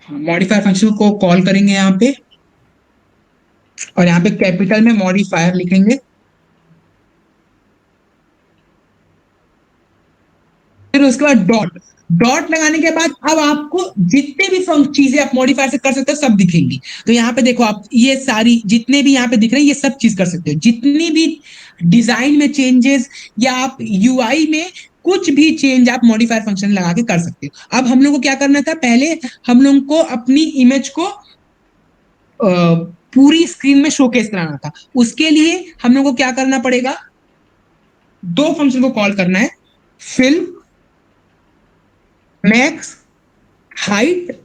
मॉडिफायर फंक्शन को कॉल करेंगे यहाँ पे और यहाँ पे कैपिटल में मॉडिफायर लिखेंगे, फिर उसके बाद डॉट। डॉट लगाने के बाद अब आपको जितने भी चीजें आप मॉडिफायर से कर सकते हो सब दिखेंगी। तो यहाँ पे देखो आप, ये सारी जितने भी यहाँ पे दिख रहे हैं ये सब चीज कर सकते हो, जितनी भी डिजाइन में चेंजेस या आप यूआई में कुछ भी चेंज आप मॉडिफायर फंक्शन लगा के कर सकते हो। अब हम लोग को क्या करना था, पहले हम लोग को अपनी इमेज को पूरी स्क्रीन में शोकेस कराना था। उसके लिए हम लोग को क्या करना पड़ेगा, दो फंक्शन को कॉल करना है, fill max height.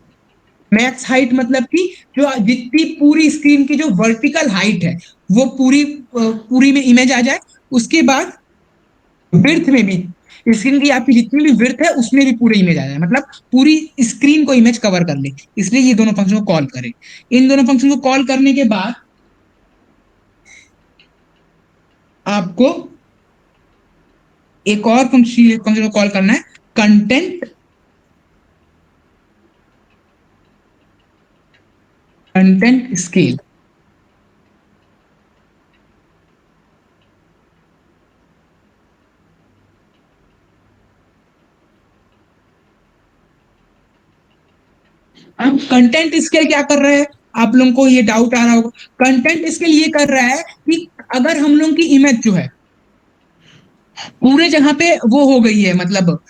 Max height मतलब कि जो जितनी पूरी स्क्रीन की जो वर्टिकल हाइट है वो पूरी में इमेज आ जाए। उसके बाद विड्थ में भी स्क्रीन की आपकी जितनी भी विड्थ है उसमें भी पूरी इमेज आ जाए, मतलब पूरी स्क्रीन को इमेज कवर कर ले। इसलिए ये दोनों फंक्शन को कॉल करें। इन दोनों फंक्शन को कॉल करने के बाद आपको एक और फंक्शन को कॉल करना है, कंटेंट स्केल। अब कंटेंट स्केल क्या कर रहा है, आप लोगों को ये डाउट आ रहा होगा। कंटेंट स्केल ये कर रहा है कि अगर हम लोगों की इमेज जो है पूरे जगह पे वो हो गई है, मतलब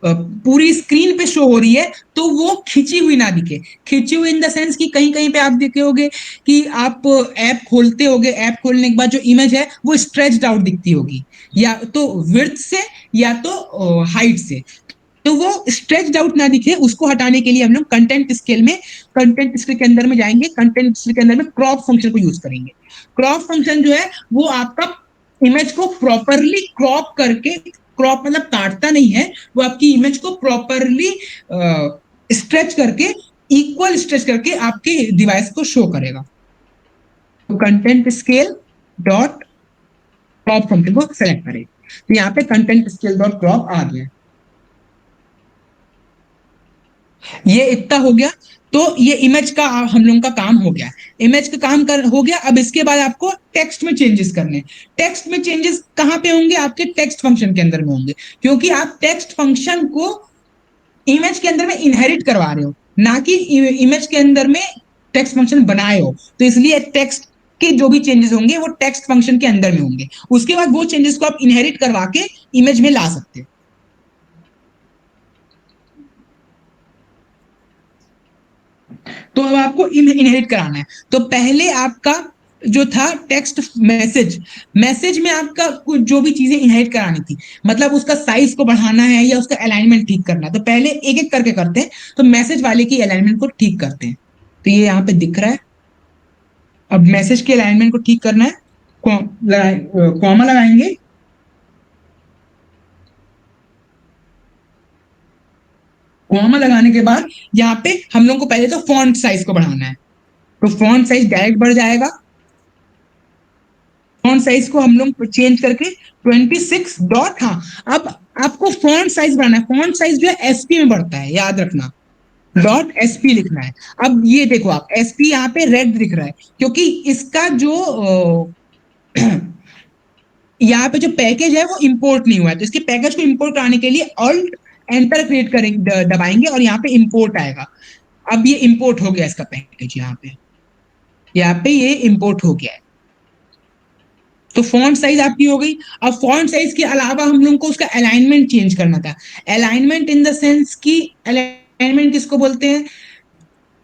पूरी स्क्रीन पे शो हो रही है, तो वो खिंची हुई ना दिखे। खिंची हुई इन द सेंस कि कहीं कहीं पे आप देखे होगे कि आप ऐप खोलते होगे, ऐप खोलने के बाद जो इमेज है वो स्ट्रेच्ड आउट दिखती होगी, या तो विड्थ से या तो हाइट से। तो वो स्ट्रेच्ड आउट ना दिखे, उसको हटाने के लिए हम लोग कंटेंट स्केल के अंदर में जाएंगे, कंटेंट स्केल के अंदर में क्रॉप फंक्शन को यूज करेंगे। क्रॉप फंक्शन जो है वो आपका इमेज को प्रॉपरली क्रॉप करके, क्रॉप मतलब काटता नहीं है, वो आपकी इमेज को प्रॉपरली स्ट्रेच करके, इक्वल स्ट्रेच करके आपके डिवाइस को शो करेगा। तो content scale dot crop function को सेलेक्ट करें, तो यहाँ पे कंटेंट स्केल डॉट क्रॉप आ गया। ये इतना हो गया, तो ये इमेज का हम लोगों का काम हो गया। इमेज का काम हो गया। अब इसके बाद आपको टेक्स्ट में चेंजेस करने। टेक्स्ट में चेंजेस कहां पे होंगे, आपके टेक्स्ट फंक्शन के अंदर में होंगे, क्योंकि आप टेक्स्ट फंक्शन को इमेज के अंदर में इनहेरिट करवा रहे हो, ना कि इमेज के अंदर में टेक्स्ट फंक्शन बनाए हो। तो इसलिए टेक्स्ट के जो भी चेंजेस होंगे वो टेक्स्ट फंक्शन के अंदर में होंगे। उसके बाद वो चेंजेस को आप इनहेरिट करवा के इमेज में ला सकते हो। तो अब आपको इनहेरिट कराना है। तो पहले आपका जो था टेक्स्ट मैसेज में आपका कुछ जो भी चीजें इनहेरिट करानी थी, मतलब उसका साइज को बढ़ाना है या उसका अलाइनमेंट ठीक करना है, तो पहले एक एक करके करते हैं। तो मैसेज वाले की अलाइनमेंट को ठीक करते हैं। तो ये यहाँ पे दिख रहा है। अब मैसेज के अलाइनमेंट को ठीक करना है, कॉमा लगाएंगे। कॉमा लगाने के बाद यहाँ पे हम लोग को पहले तो फॉन्ट साइज को बढ़ाना है, तो फॉन्ट साइज डायरेक्ट बढ़ जाएगा। फॉन्ट साइज को हम लोग चेंज करके 26 डॉट, हाँ अब आपको फॉन्ट साइज बढ़ाना है। फॉन्ट साइज जो है एसपी में बढ़ता है, याद रखना, डॉट एसपी लिखना है। अब ये देखो आप, एसपी यहाँ पे रेड दिख रहा है क्योंकि इसका जो यहाँ पे जो पैकेज है वो इंपोर्ट नहीं हुआ है। तो इसके पैकेज को इंपोर्ट कराने के लिए ऑल्ट एंटर क्रिएट करेंगे, दबाएंगे और यहाँ पे इंपोर्ट आएगा। अब ये इंपोर्ट हो गया इसका पैकेज, यहाँ पे ये इंपोर्ट हो गया है। तो फॉन्ट साइज आपकी हो गई। अब फॉन्ट साइज के अलावा हम लोग को उसका अलाइनमेंट चेंज करना था। अलाइनमेंट इन द सेंस कि अलाइनमेंट किसको बोलते हैं,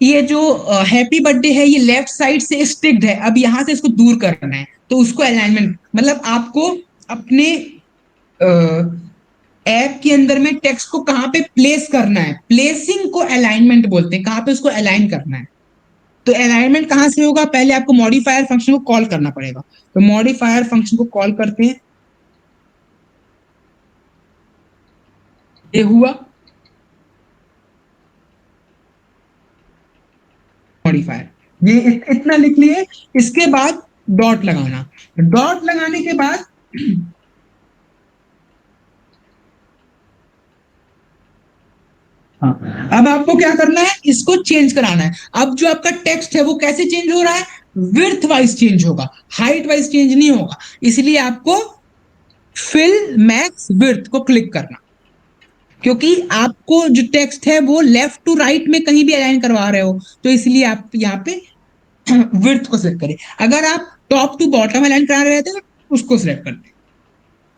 ये जो हैप्पी बर्थडे है ये लेफ्ट साइड से स्टिक्ड है, अब यहां से इसको दूर करना है, तो उसको अलाइनमेंट, मतलब आपको अपने ऐप के अंदर में टेक्स्ट को कहां पे प्लेस करना है, प्लेसिंग को अलाइनमेंट बोलते हैं, कहां पे उसको अलाइन करना है। तो अलाइनमेंट कहां से होगा, पहले आपको मॉडिफायर फंक्शन को कॉल करना पड़ेगा। तो मॉडिफायर फंक्शन को कॉल करते हैं, ये हुआ मॉडिफायर, ये इतना लिख लिए। इसके बाद डॉट लगाना। डॉट लगाने के बाद हाँ, अब आपको क्या करना है, इसको चेंज कराना है। अब जो आपका टेक्स्ट है वो कैसे चेंज हो रहा है, विड्थ वाइज चेंज होगा, हाइट वाइज चेंज नहीं होगा। इसलिए आपको फिल मैक्स विड्थ को क्लिक करना। क्योंकि आपको जो टेक्स्ट है वो लेफ्ट टू राइट में कहीं भी अलाइन करवा रहे हो, तो इसलिए आप यहाँ पे विड्थ को सिलेक्ट करें। अगर आप टॉप टू बॉटम अलाइन करा रहे थे तो उसको सिलेक्ट करते,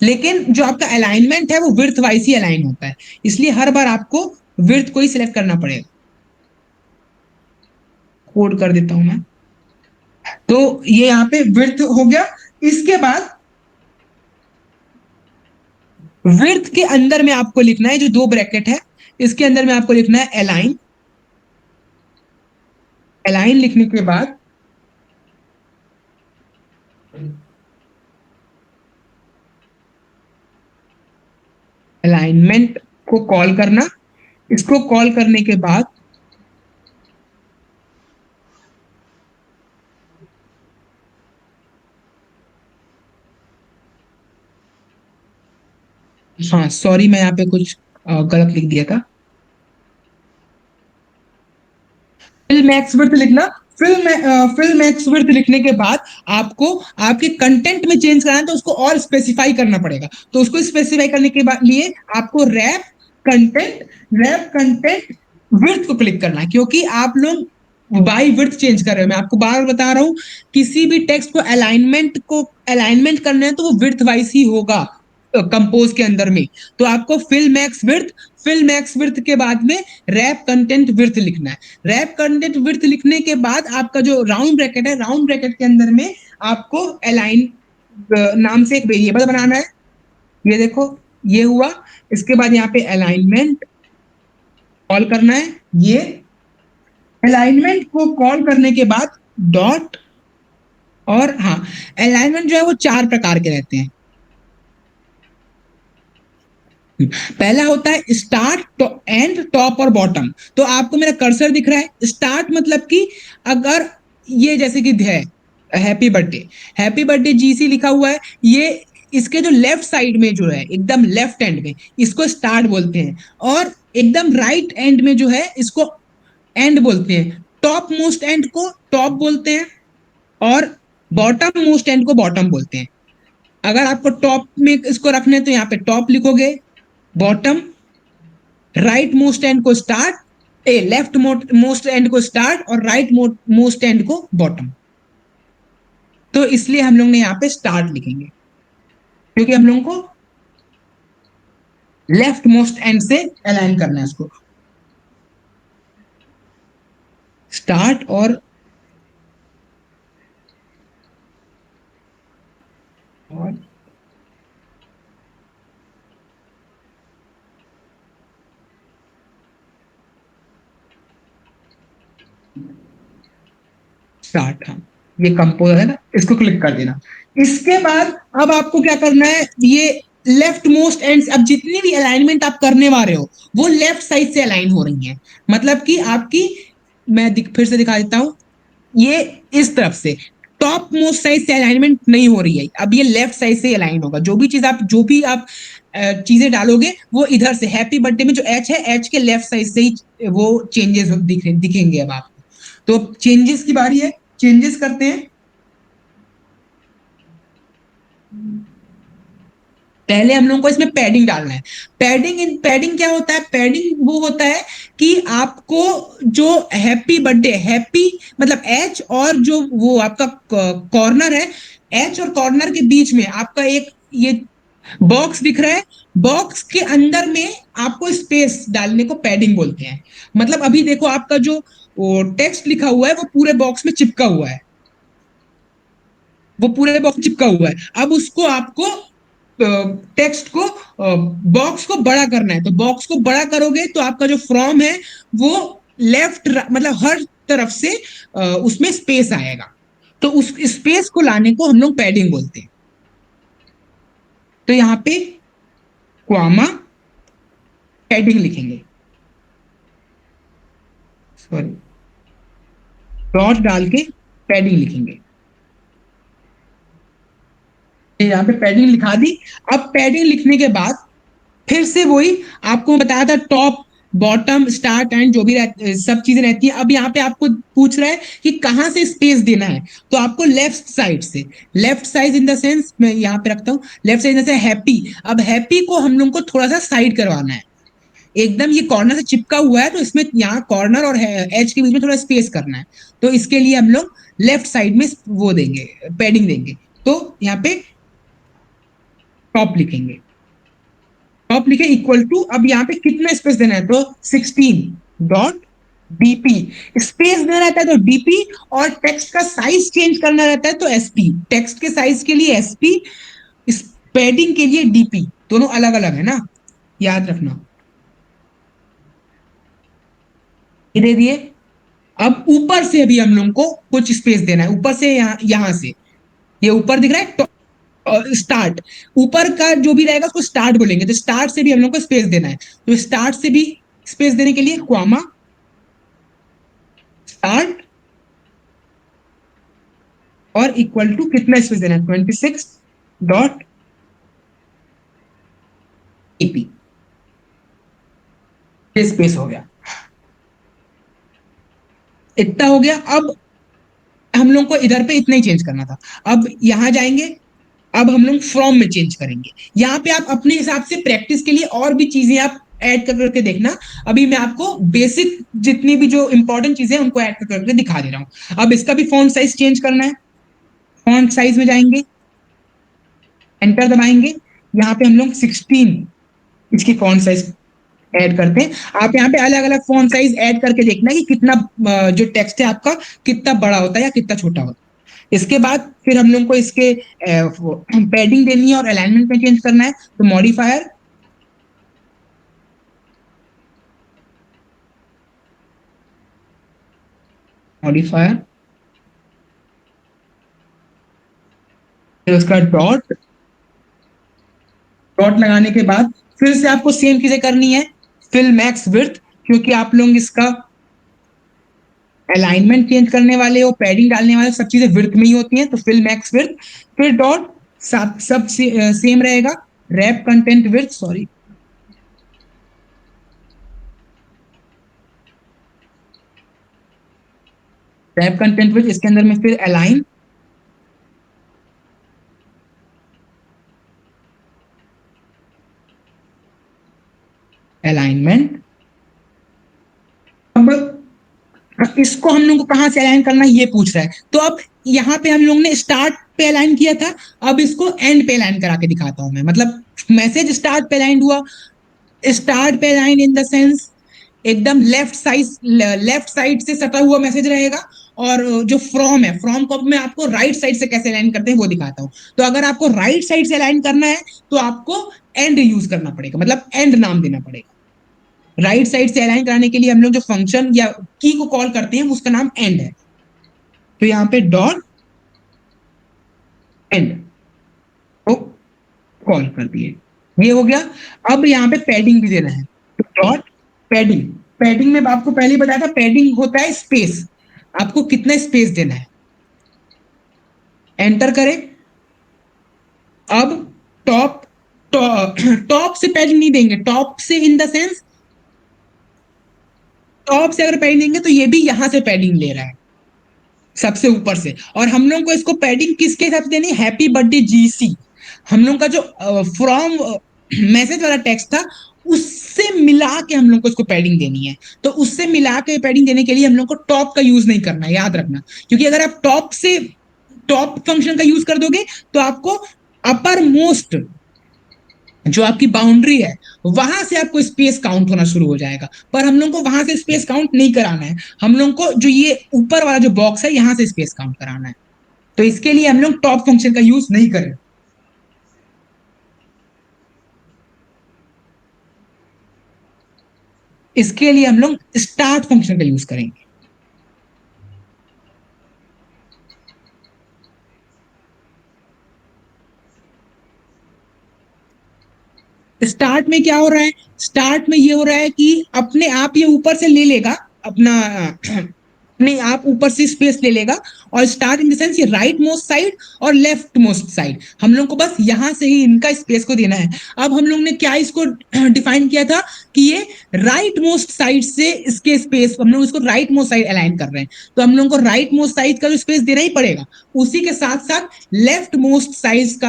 लेकिन जो आपका अलाइनमेंट है वो विड्थ वाइज ही अलाइन होता है, इसलिए हर बार आपको विड्थ को ही सिलेक्ट करना पड़ेगा। कोड कर देता हूं मैं। तो ये यहाँ पे विड्थ हो गया। इसके बाद विड्थ के अंदर में आपको लिखना है, जो दो ब्रैकेट है इसके अंदर में आपको लिखना है अलाइन। अलाइन लिखने के बाद अलाइनमेंट को कॉल करना। इसको कॉल करने के बाद हाँ सॉरी, मैं यहाँ पे कुछ गलत लिख दिया था। फिल मैक्स विड्थ लिखना। फिल मैक्स विड्थ लिखने के बाद आपको आपके कंटेंट में चेंज कराना है, तो उसको और स्पेसिफाई करना पड़ेगा। तो उसको स्पेसिफाई करने के बाद लिए आपको रैप कंटेंट विड्थ को क्लिक करना है, क्योंकि आप लोग बाई विड्थ चेंज कर रहे हो। मैं आपको बार बार बता रहा हूं, किसी भी टेक्स्ट को अलाइनमेंट करना है तो वो विड्थ वाइज ही होगा कंपोज के अंदर में। तो आपको फिल मैक्स विड्थ के बाद में रैप कंटेंट विड्थ लिखना है। रैप कंटेंट विड्थ लिखने के बाद आपका जो राउंड ब्रैकेट है, राउंड ब्रैकेट के अंदर में आपको अलाइन नाम से एक वेरिएबल बनाना है। ये देखो, ये हुआ। इसके बाद यहाँ पे अलाइनमेंट कॉल करना है। ये अलाइनमेंट को कॉल करने के बाद डॉट, और हाँ, अलाइनमेंट जो है वो 4 प्रकार के रहते हैं। पहला होता है स्टार्ट, एंड, टॉप और बॉटम। तो आपको मेरा कर्सर दिख रहा है। स्टार्ट मतलब कि अगर ये जैसे कि है हैप्पी बर्थडे जीसी लिखा हुआ है, ये इसके जो लेफ्ट साइड में जो है एकदम लेफ्ट एंड में, इसको स्टार्ट बोलते हैं। और एकदम राइट एंड में जो है इसको एंड बोलते हैं। टॉप मोस्ट एंड को टॉप बोलते हैं, और बॉटम मोस्ट एंड को बॉटम बोलते हैं। अगर आपको टॉप में इसको रखना है तो यहाँ पे टॉप लिखोगे, बॉटम, राइट मोस्ट एंड को स्टार्ट, लेफ्ट मोस्ट एंड को स्टार्ट, और राइट मोस्ट एंड को बॉटम। तो इसलिए हम लोग ने यहाँ पे स्टार्ट लिखेंगे, क्योंकि हम लोगों को लेफ्ट मोस्ट एंड से अलाइन करना है इसको। स्टार्ट और स्टार्ट, हाँ, ये कंपोज है ना, इसको क्लिक कर देना। इसके बाद अब आपको क्या करना है, ये लेफ्ट मोस्ट एंड, अब जितनी भी अलाइनमेंट आप करने वाले हो वो लेफ्ट साइड से अलाइन हो रही है। मतलब कि आपकी, मैं फिर से दिखा देता हूं, ये इस तरफ से टॉप मोस्ट साइड से अलाइनमेंट नहीं हो रही है, अब ये लेफ्ट साइड से अलाइन होगा। जो भी आप चीजें डालोगे वो इधर से, हैप्पी बर्थडे में जो एच है, एच के लेफ्ट साइड से ही वो चेंजेस दिखेंगे अब आपको। तो चेंजेस की बारी है, चेंजेस करते हैं। पहले हम लोगों को इसमें पैडिंग डालना है। पैडिंग क्या होता है? पैडिंग वो होता है कि आपको जो हैप्पी मतलब एच, और जो वो आपका कॉर्नर है, एच और कॉर्नर के बीच में आपका एक ये बॉक्स दिख रहा है, बॉक्स के अंदर में आपको स्पेस डालने को पैडिंग बोलते हैं। मतलब अभी देखो, आपका जो टेक्स्ट लिखा हुआ है वो पूरे बॉक्स में चिपका हुआ है, वो पूरे बॉक्स चिपका हुआ है। अब उसको आपको टेक्स्ट को, बॉक्स को बड़ा करना है। तो बॉक्स को बड़ा करोगे तो आपका जो फ्रॉम है वो लेफ्ट, मतलब हर तरफ से उसमें स्पेस आएगा। तो उस स्पेस को लाने को हम लोग पैडिंग बोलते हैं। तो यहां पे क्वामा पैडिंग लिखेंगे, सॉरी, डॉट डाल के पैडिंग लिखेंगे। यहाँ पे पैडिंग लिखा दी। अब पैडिंग लिखने के बाद फिर से वही आपको बताया था, टॉप, बॉटम, स्टार्ट, एंड जो भी सब चीजें रहती है। अब यहाँ पे आपको पूछ रहा है कि कहाँ से स्पेस देना है, तो आपको लेफ्ट साइड से, left side in the sense, मैं यहाँ पे रखता हूँ लेफ्ट साइड, जैसे हैप्पी। अब हैप्पी को हम लोग को थोड़ा सा साइड करवाना है, एकदम ये कॉर्नर से चिपका हुआ है, तो इसमें यहाँ कॉर्नर और एज के बीच में थोड़ा स्पेस करना है, तो इसके लिए हम लोग लेफ्ट साइड में वो देंगे, पैडिंग देंगे। तो यहाँ पे टॉप लिखेंगे, टॉप लिखे इक्वल टू, अब यहाँ पे कितना स्पेस देना है, तो 16 डॉट डीपी। स्पेस देना रहता है तो डीपी, और टेक्स्ट का साइज चेंज करना रहता है तो एसपी। टेक्स्ट के साइज के लिए एसपी, इस पैडिंग के लिए डीपी, दोनों अलग अलग है ना, याद रखना। ये दे दिए। अब ऊपर से भी हम लोग को कुछ स्पेस देना है, ऊपर से यहां से, ये ऊपर दिख रहा है स्टार्ट, ऊपर का जो भी रहेगा उसको स्टार्ट बोलेंगे, तो स्टार्ट से भी हम लोग को स्पेस देना है, तो स्टार्ट से भी स्पेस देने के लिए क्वामा स्टार्ट और इक्वल टू कितना स्पेस देना है, 26 डॉट ईपी। स्पेस हो गया, इतना हो गया। अब हम लोग को इधर पे इतना ही चेंज करना था। अब यहां जाएंगे, अब हम लोग फ्रॉम में चेंज करेंगे। यहाँ पे आप अपने हिसाब से प्रैक्टिस के लिए और भी चीजें आप ऐड कर करके देखना। अभी मैं आपको बेसिक जितनी भी जो इंपॉर्टेंट चीजें हैं उनको ऐड कर करके दिखा दे रहा हूँ। अब इसका भी फॉन्ट साइज चेंज करना है, फॉन्ट साइज में जाएंगे, एंटर दबाएंगे, यहाँ पे हम लोग 16 इसकी फॉन्ट साइज ऐड करते हैं। आप यहाँ पे अलग अलग फॉन्ट साइज ऐड करके देखना कि कितना जो टेक्स्ट है आपका कितना बड़ा होता है या कितना छोटा होता है। इसके बाद फिर हम लोग को इसके पैडिंग देनी है और अलाइनमेंट में चेंज करना है, तो मॉडिफायर मॉडिफायर फिर उसका डॉट, डॉट लगाने के बाद फिर से आपको सेम चीजें करनी है, फिल मैक्स विड्थ, क्योंकि आप लोग इसका अलाइनमेंट चेंज करने वाले हो, पैडिंग डालने वाले, सब चीजें विड्थ में ही होती हैं, तो फिल मैक्स विड्थ, फिर डॉट, सब सेम रहेगा, wrap content width, sorry wrap content width, इसके अंदर में फिर अलाइन, अलाइनमेंट। अब इसको हम लोग को कहां से अलाइन करना है ये पूछ रहा है, तो अब यहाँ पे हम लोग ने स्टार्ट पे अलाइन किया था, अब इसको एंड पे अलाइन करा के दिखाता हूं मैं। मतलब मैसेज स्टार्ट पे अलाइन हुआ, स्टार्ट पे अलाइन इन द सेंस एकदम लेफ्ट साइड से सटा हुआ मैसेज रहेगा, और जो फ्रॉम है, फ्रॉम को मैं आपको राइट साइड से कैसे अलाइन करते हैं वो दिखाता हूं। तो अगर आपको राइट साइड से अलाइन करना है तो आपको एंड यूज करना पड़ेगा, मतलब एंड नाम देना पड़ेगा। राइट साइड से अलाइन कराने के लिए हम लोग जो फंक्शन या की को कॉल करते हैं उसका नाम एंड है, तो यहाँ पे डॉट एंड को कॉल कर दिए, ये हो गया। अब यहाँ पे पैडिंग भी देना है, तो डॉट पैडिंग, पैडिंग में आपको पहले ही बताया था पैडिंग होता है स्पेस, आपको कितना स्पेस देना है, एंटर करें। अब टॉप टॉप से पैडिंग नहीं देंगे, टॉप से इन द सेंस टॉप से अगर पैडिंग देंगे तो ये भी यहां से पैडिंग ले रहा है सबसे ऊपर से, और हम लोग को इसको पैडिंग किसके हिसाब से देनी है, हैप्पी बर्थडे जीसी। हम लोग का जो फ्रॉम मैसेज वाला टेक्स्ट था उससे मिला के हम लोग को इसको पैडिंग देनी है, तो उससे मिला के पैडिंग देने के लिए हम लोग को टॉप का यूज नहीं करना है, याद रखना। क्योंकि अगर आप टॉप फंक्शन का यूज कर दोगे तो आपको अपर मोस्ट जो आपकी बाउंड्री है वहां से आपको स्पेस काउंट होना शुरू हो जाएगा, पर हम लोग को वहां से स्पेस काउंट नहीं कराना है, हम लोग को जो ये ऊपर वाला जो बॉक्स है यहां से स्पेस काउंट कराना है, तो इसके लिए हम लोग टॉप फंक्शन का यूज नहीं करें। इसके लिए हम लोग स्टार्ट फंक्शन का यूज करेंगे। स्टार्ट में क्या हो रहा है, स्टार्ट में ये हो रहा है कि अपने आप ये ऊपर से ले लेगा अपना नहीं, आप ऊपर से स्पेस ले लेगा और स्टार्ट इन द सेंस ये राइट मोस्ट साइड और लेफ्ट मोस्ट साइड, हम लोग को बस यहां से ही इनका स्पेस को देना है। अब हम लोग ने क्या इसको डिफाइन किया था कि ये राइट मोस्ट साइड से इसके स्पेस, हम लोग इसको राइट मोस्ट साइड अलाइन कर रहे हैं, तो हम लोग को राइट मोस्ट साइड का जो स्पेस देना ही पड़ेगा, उसी के साथ साथ लेफ्ट मोस्ट साइड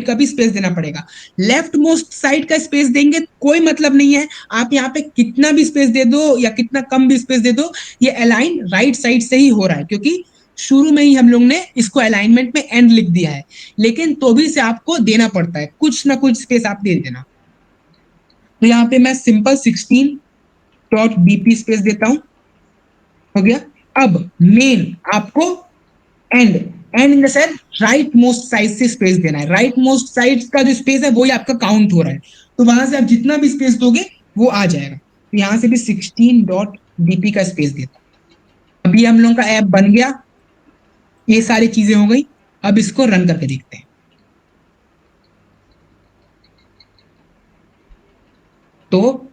का भी स्पेस देना पड़ेगा। लेफ्ट मोस्ट साइड का स्पेस देंगे कोई मतलब नहीं है, आप यहाँ पे कितना भी स्पेस दे दो या कितना कम भी स्पेस दे दो, ये अलाइन राइट साइड से ही हो रहा है, क्योंकि शुरू में ही हम लोग ने इसको अलाइनमेंट में एंड लिख दिया है, लेकिन तो भी से आपको देना पड़ता है, कुछ ना कुछ स्पेस आप दे देना। तो यहाँ पे मैं सिंपल 16.bp स्पेस देता हूं, हो गया। अब मेन आपको and in the sense right most side से स्पेस देना है, राइट मोस्ट साइड का जो स्पेस है वही आपका काउंट हो रहा है, तो वहां से आप जितना भी स्पेस दोगे वो आ जाएगा। तो यहां से भी 16.bp का स्पेस देता हूं। अभी हम लोगों का ऐप बन गया, ये सारी चीजें हो गई, अब इसको रन करके देखते हैं। तो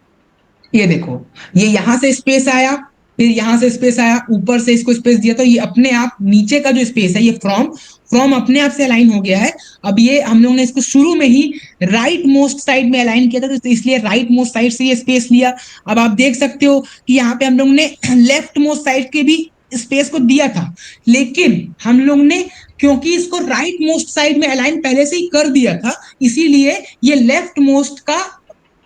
ये देखो, ये यहां से स्पेस आया, फिर यहां से स्पेस आया, ऊपर से इसको स्पेस दिया, तो ये अपने आप नीचे का जो स्पेस है ये फ्रॉम अपने आप से अलाइन हो गया है। अब ये हम लोग ने इसको शुरू में ही राइट मोस्ट साइड में अलाइन किया था, तो इसलिए राइट मोस्ट साइड से ये स्पेस लिया। अब आप देख सकते हो कि यहाँ पे हम लोग ने लेफ्ट मोस्ट साइड के भी स्पेस को दिया था, लेकिन हम लोग ने क्योंकि इसको राइट मोस्ट साइड में अलाइन पहले से ही कर दिया था, इसीलिए ये लेफ्ट मोस्ट का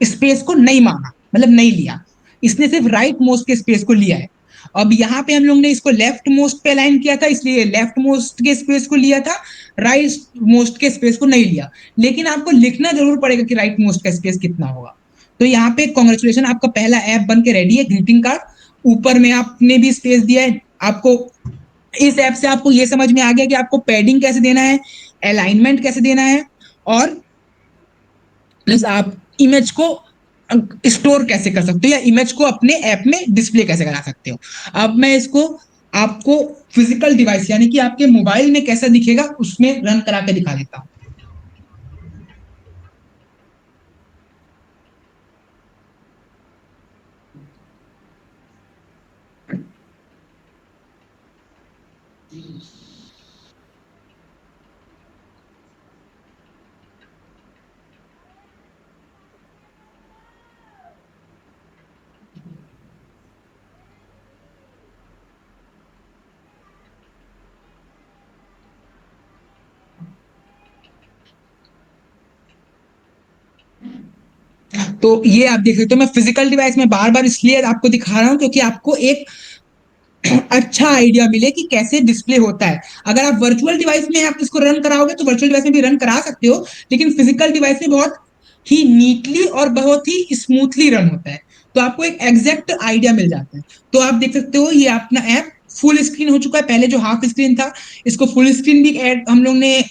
स्पेस को नहीं माना, मतलब नहीं लिया, इसने सिर्फ राइट मोस्ट के स्पेस को लिया है। अब यहाँ पे हम लोग ने इसको लेफ्ट मोस्ट पे अलाइन किया था, इसलिए लेफ्ट मोस्ट के स्पेस को लिया था, राइट मोस्ट के स्पेस को नहीं लिया, लेकिन आपको लिखना जरूर पड़ेगा कि राइट मोस्ट का स्पेस कितना होगा। तो यहाँ पे कॉन्ग्रेचुलेशन, आपका पहला ऐप बन के रेडी है, ग्रीटिंग कार्ड। ऊपर में आपने भी स्पेस दिया है, आपको इस ऐप से आपको ये समझ में आ गया कि आपको पैडिंग कैसे देना है, अलाइनमेंट कैसे देना है, और प्लस आप इमेज को स्टोर कैसे कर सकते हो या इमेज को अपने ऐप में डिस्प्ले कैसे करा सकते हो। अब मैं इसको आपको फिजिकल डिवाइस यानी कि आपके मोबाइल में कैसा दिखेगा उसमें रन करा के दिखा देता हूं। तो ये आप देख सकते हो, मैं फिजिकल डिवाइस में बार बार इसलिए आपको दिखा रहा हूं क्योंकि आपको एक अच्छा आइडिया मिले कि कैसे डिस्प्ले होता है। अगर आप वर्चुअल डिवाइस में आप इसको रन कराओगे तो वर्चुअल डिवाइस में भी रन करा सकते हो, लेकिन फिजिकल डिवाइस में बहुत ही नीटली और बहुत ही स्मूथली रन होता है, तो आपको एक एग्जैक्ट आइडिया मिल जाता है। तो आप देख सकते हो ये अपना ऐप फुल स्क्रीन हो चुका है, पहले जो हाफ स्क्रीन था इसको फुल स्क्रीन भी ऐड हम लोग ने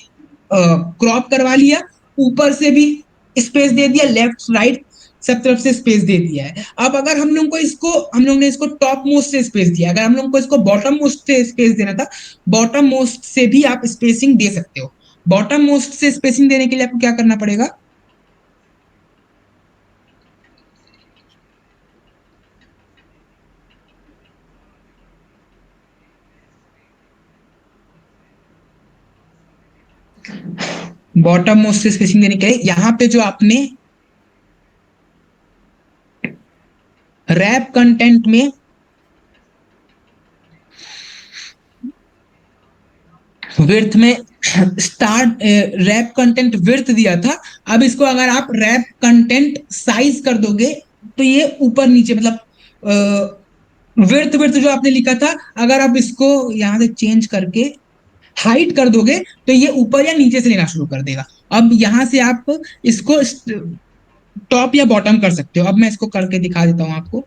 क्रॉप करवा लिया, ऊपर से भी स्पेस दे दिया, लेफ्ट राइट सब तरफ से स्पेस दे दिया है। अब अगर हम लोग ने इसको टॉप मोस्ट से स्पेस दिया, अगर हम लोग को इसको बॉटम मोस्ट से स्पेस देना था, बॉटम मोस्ट से भी आप स्पेसिंग दे सकते हो। बॉटम मोस्ट से स्पेसिंग देने के लिए आपको क्या करना पड़ेगा, बॉटम मोस्ट से स्पेसिंग देने के लिए यहां पे जो आपने रैप कंटेंट में विड्थ में स्टार्ट रैप कंटेंट विड्थ दिया था, अब इसको अगर आप रैप कंटेंट साइज कर दोगे तो ये ऊपर नीचे मतलब विड्थ विड्थ जो आपने लिखा था, अगर आप इसको यहां से चेंज करके हाइट कर दोगे तो ये ऊपर या नीचे से लेना शुरू कर देगा। अब यहां से आप इसको टॉप या बॉटम कर सकते हो। अब मैं इसको करके दिखा देता हूं आपको,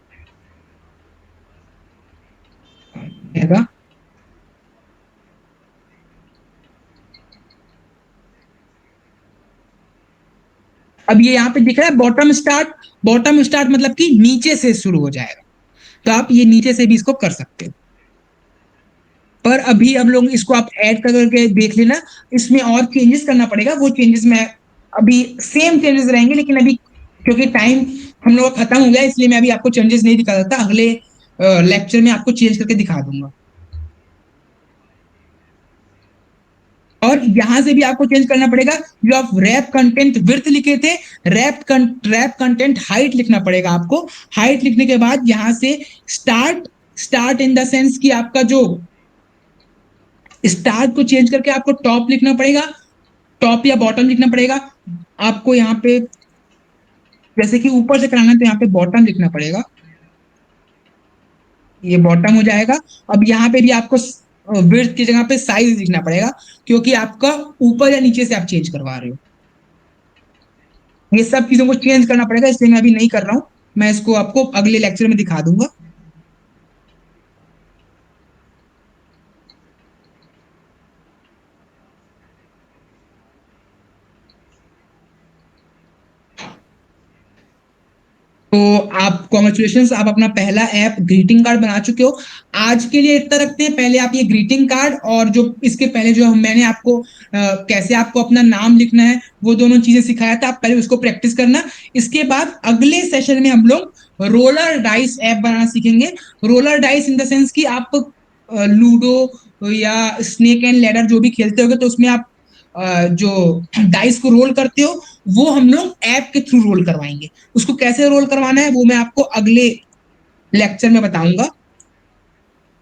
अब ये यहाँ पे दिख रहा है बॉटम स्टार्ट मतलब कि नीचे से शुरू हो जाएगा, तो आप ये नीचे से भी इसको कर सकते हो। पर अभी हम लोग इसको आप ऐड करके देख लेना, इसमें और चेंजेस करना पड़ेगा, वो चेंजेस मैं अभी सेम चेंजेस रहेंगे, लेकिन अभी क्योंकि टाइम हम लोग का खत्म हो गया इसलिए मैं अभी आपको चेंजेस नहीं दिखा सकता, अगले लेक्चर में आपको चेंज करके दिखा दूंगा। और यहां से भी आपको चेंज करना पड़ेगा। जो आप रैप कंटेंट विड्थ लिखे थे, रैप कंटेंट हाइट लिखना पड़ेगा आपको। हाइट लिखने के बाद यहां से स्टार्ट इन द सेंस कि आपका जो स्टार्ट को चेंज करके आपको टॉप लिखना पड़ेगा, टॉप या बॉटम लिखना पड़ेगा आपको। यहाँ पे जैसे कि ऊपर से कराना तो यहाँ पे बॉटम लिखना पड़ेगा, ये बॉटम हो जाएगा। अब यहाँ पे भी आपको विड्थ की जगह पे साइज लिखना पड़ेगा, क्योंकि आपका ऊपर या नीचे से आप चेंज करवा रहे हो। ये सब चीजों को चेंज करना पड़ेगा, इसलिए मैं अभी नहीं कर रहा हूं, मैं इसको आपको अगले लेक्चर में दिखा दूंगा। तो आप कॉन्ग्रेचुलेशन, आप अपना पहला ऐप ग्रीटिंग कार्ड बना चुके हो। आज के लिए इतना रखते हैं, पहले आप ये ग्रीटिंग कार्ड और जो इसके पहले जो मैंने आपको कैसे आपको अपना नाम लिखना है वो दोनों चीजें सिखाया था, आप पहले उसको प्रैक्टिस करना। इसके बाद अगले सेशन में हम लोग रोलर डाइस ऐप बनाना सीखेंगे। Roller dice in the sense कि आप लूडो या स्नेक एंड लैडर जो भी खेलते होगे तो उसमें आप जो डाइस को रोल करते हो वो हम लोग ऐप के थ्रू रोल करवाएंगे। उसको कैसे रोल करवाना है वो मैं आपको अगले लेक्चर में बताऊंगा।